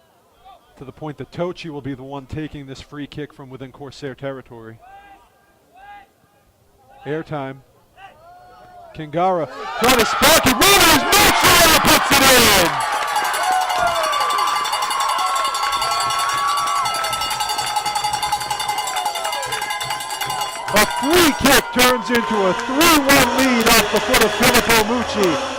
Speaker 8: to the point that Tochi will be the one taking this free kick from within Corsair territory. Airtime. Kingara trying to spark it. Runners, Montreal puts it in! A free kick turns into a 3-1 lead off the foot of Filippo Mucci.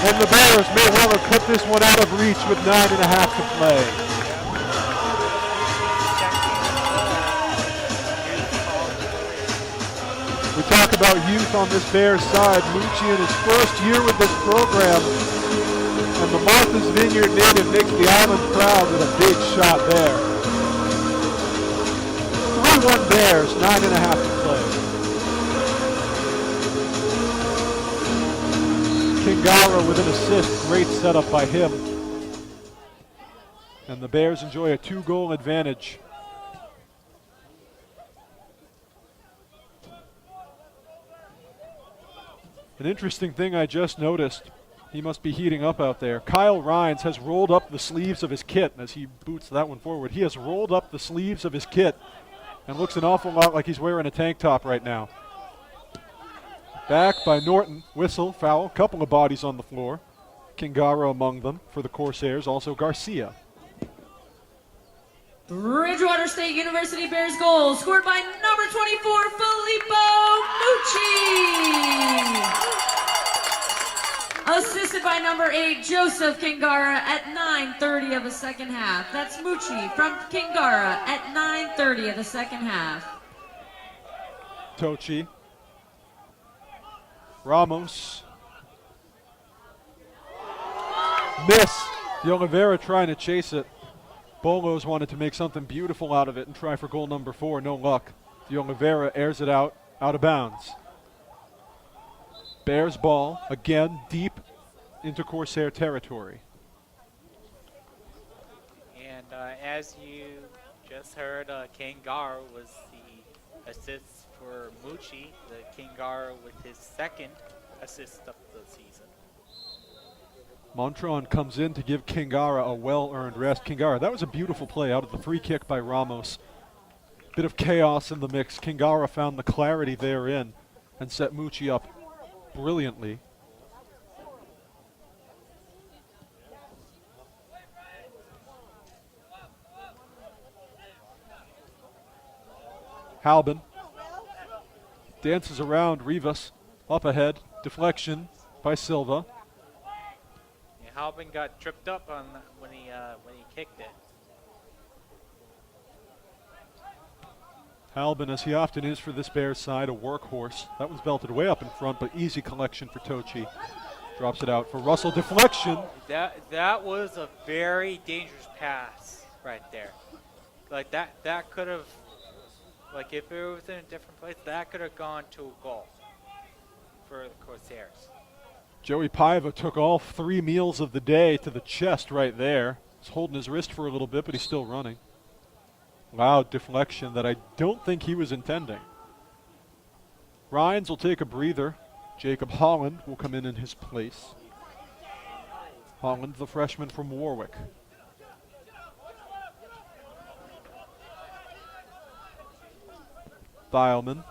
Speaker 8: And the Bears may well have put this one out of reach with 9.5 to play. We talk about youth on this Bears side. Mucci in his first year with this program. And the Martha's Vineyard native makes the island proud with a big shot there. 3-1 Bears, 9.5 to play. Kingara with an assist, great setup by him. And the Bears enjoy a 2-goal advantage. An interesting thing I just noticed, he must be heating up out there. Kyle Rines has rolled up the sleeves of his kit as he boots that one forward. He has rolled up the sleeves of his kit and looks an awful lot like he's wearing a tank top right now. Back by Norton, whistle, foul, couple of bodies on the floor. Kingara among them for the Corsairs, also Garcia.
Speaker 6: Bridgewater State University Bears goal scored by number 24, Filippo Mucci. Assisted by number 8, Joseph Kingara at 9:30 of the second half. That's Mucci from Kingara at 9:30 of the second half.
Speaker 8: Tochi. Ramos. Miss. De Oliveira trying to chase it. Bolos wanted to make something beautiful out of it and try for goal number 4. No luck. De Oliveira airs it out of bounds. Bears ball, again, deep into Corsair territory.
Speaker 10: And as you just heard, Kingara was the assist for Mucci, the Kingara with his second assist of the season.
Speaker 8: Montron comes in to give Kingara a well-earned rest. Kingara, that was a beautiful play out of the free kick by Ramos. Bit of chaos in the mix. Kingara found the clarity therein and set Mucci up brilliantly. Halbin dances around Rivas, up ahead, deflection by Silva.
Speaker 10: Yeah, Halbin got tripped up on when he kicked it.
Speaker 8: Halbin, as he often is for this Bears side, a workhorse. That one's belted way up in front, but easy collection for Tochi. Drops it out for Russell, deflection.
Speaker 10: That was a very dangerous pass right there. Like that could have, like if it was in a different place, that could have gone to a goal for the Corsairs.
Speaker 8: Joey Paiva took all 3 meals of the day to the chest right there. He's holding his wrist for a little bit, but he's still running. Loud deflection that I don't think he was intending. Ryans will take a breather. Jacob Holland will come in his place. Holland, the freshman from Warwick. Thielman.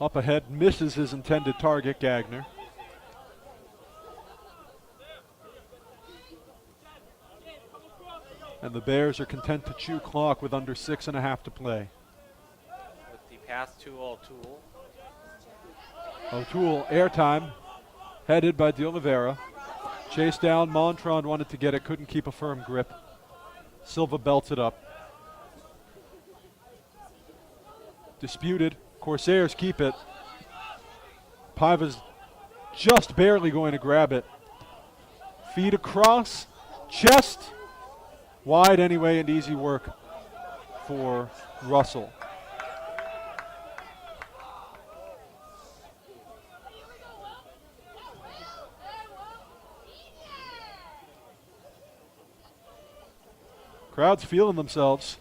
Speaker 8: Up ahead, misses his intended target, Gagner. And the Bears are content to chew clock with under 6.5 to play.
Speaker 10: With the pass to O'Toole.
Speaker 8: O'Toole, airtime, headed by De Oliveira. Chase down, Montron wanted to get it, couldn't keep a firm grip. Silva belts it up. Disputed. Corsairs keep it. Paiva's just barely going to grab it. Feed across. Chest. Wide anyway, and easy work for Russell. Crowd's feeling themselves.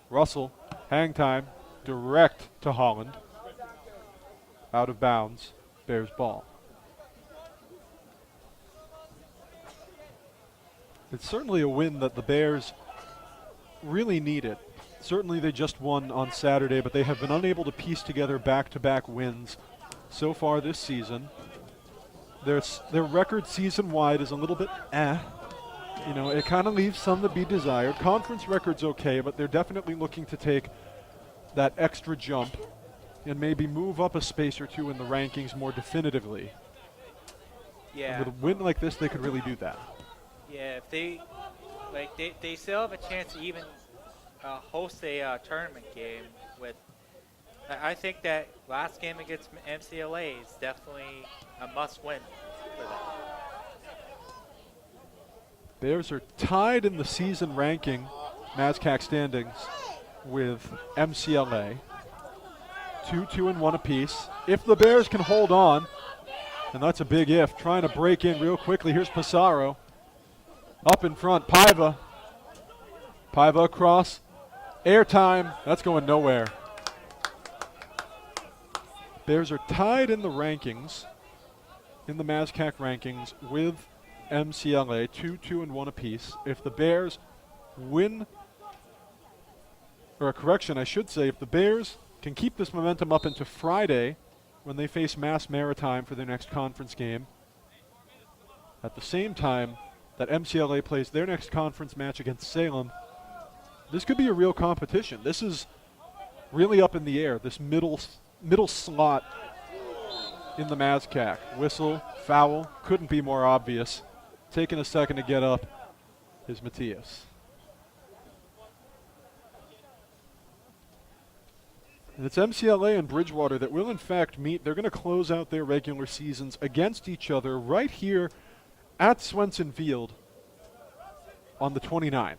Speaker 8: Russell, hang time, direct to Holland. Out of bounds, Bears ball. It's certainly a win that the Bears really needed. Certainly they just won on Saturday, but they have been unable to piece together back-to-back wins so far this season. Their record season-wide is a little bit You know, it kind of leaves some to be desired. Conference record's okay, but they're definitely looking to take that extra jump and maybe move up a space or two in the rankings more definitively.
Speaker 10: Yeah.
Speaker 8: And with a win like this, they could really do that.
Speaker 10: Yeah, if they still have a chance to even host a tournament game with. I think that last game against MCLA is definitely a must-win for them.
Speaker 8: Bears are tied in the season ranking, NASCAC standings, with MCLA. 2-2-1 apiece. If the Bears can hold on, and that's a big if, trying to break in real quickly. Here's Pissarro. Up in front, Paiva. Paiva across. Airtime. That's going nowhere. Bears are tied in the rankings, in the MASCAC rankings, with MCLA, 2-2-1 apiece. If the Bears win, or a correction, I should say, if the Bears can keep this momentum up into Friday when they face Mass Maritime for their next conference game, at the same time that MCLA plays their next conference match against Salem, this could be a real competition. This is really up in the air, this middle slot in the MASCAC. Whistle, foul, couldn't be more obvious. Taking a second to get up is Matthias. And it's MCLA and Bridgewater that will in fact meet. They're going to close out their regular seasons against each other right here at Swenson Field on the 29th.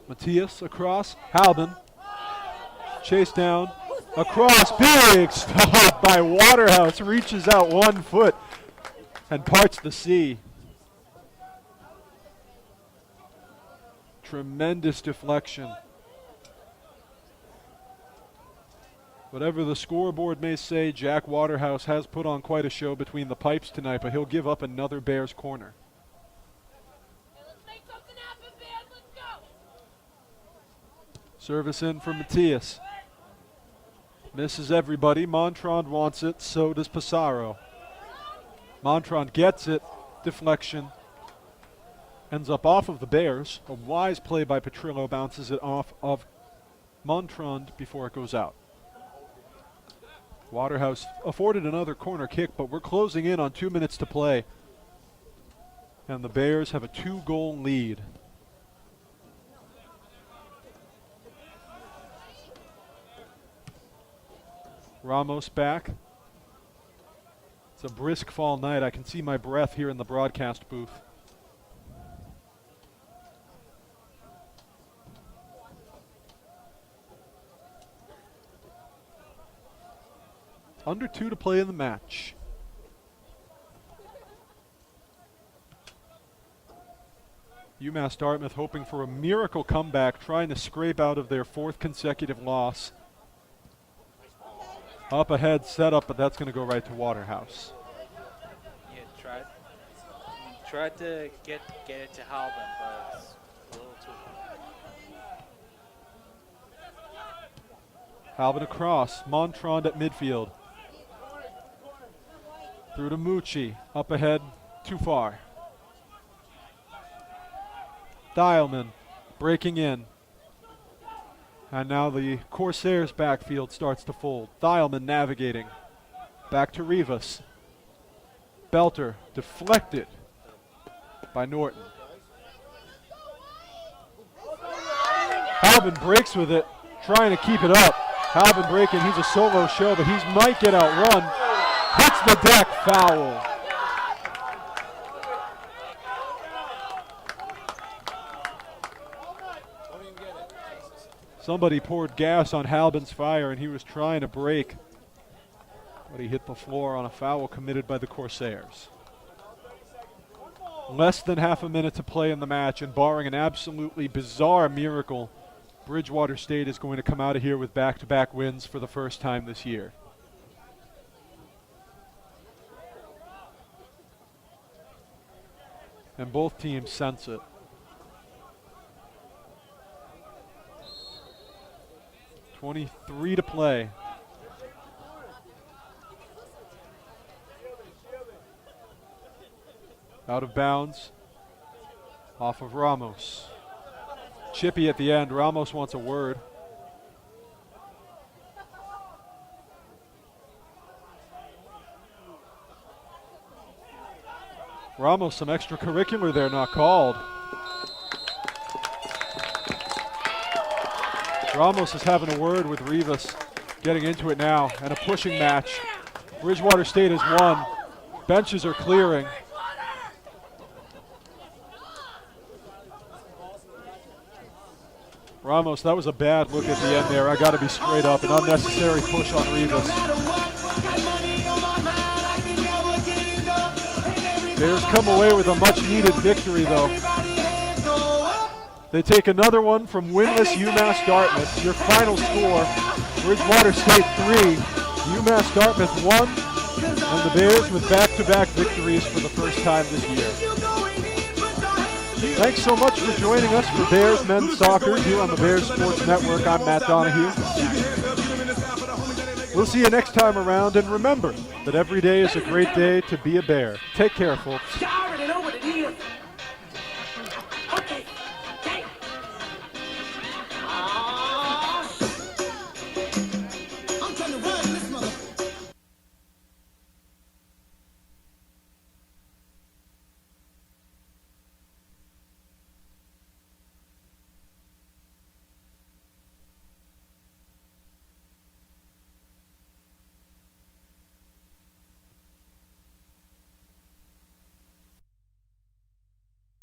Speaker 8: Matthias across, Halbin, chase down, across, big stop by Waterhouse, reaches out 1 foot and parts the sea. Tremendous deflection. Whatever the scoreboard may say, Jack Waterhouse has put on quite a show between the pipes tonight, but he'll give up another Bears corner. Service in for Matthias. Misses everybody. Montrond wants it, so does Pissarro. Montrond gets it. Deflection. Ends up off of the Bears. A wise play by Petrillo, bounces it off of Montrond before it goes out. Waterhouse afforded another corner kick, but we're closing in on 2 minutes to play. And the Bears have a 2-goal lead. Ramos back. It's a brisk fall night. I can see my breath here in the broadcast booth. Under 2 to play in the match. UMass Dartmouth hoping for a miracle comeback, trying to scrape out of their 4th consecutive loss. Up ahead, set up, but that's going to go right to Waterhouse.
Speaker 10: Yeah, tried to get it to Halbin, but it's a little too hard.
Speaker 8: Halbin across, Montrond at midfield. Through to Mucci, up ahead, too far. Dialman breaking in. And now the Corsairs backfield starts to fold. Dialman navigating. Back to Rivas. belter deflected by Norton. Halbin breaks with it, trying to keep it up. Halbin breaking, he's a solo show, but he might get outrun. Hits the deck, foul. Somebody poured gas on Halbin's fire, and he was trying to break, but he hit the floor on a foul committed by the Corsairs. Less than half a minute to play in the match, and barring an absolutely bizarre miracle, Bridgewater State is going to come out of here with back-to-back wins for the first time this year. And both teams sense it. .23 to play. Out of bounds. Off of Ramos. Chippy at the end. Ramos wants a word. Ramos, some extracurricular there, not called. Ramos is having a word with Rivas, getting into it now, and a pushing match. Bridgewater State has won. Benches are clearing. Ramos, that was a bad look at the end there. I got to be straight up. An unnecessary push on Rivas. Bears come away with a much-needed victory, though. They take another one from winless UMass Dartmouth. Your final score, Bridgewater State 3, UMass Dartmouth 1, and the Bears with back-to-back victories for the first time this year. Thanks so much for joining us for Bears Men's Soccer here on the Bears Sports Network. I'm Matt Donahue. We'll see you next time around, and remember that every day is a great day to be a Bear. Take care, folks.
Speaker 3: You already know what it is.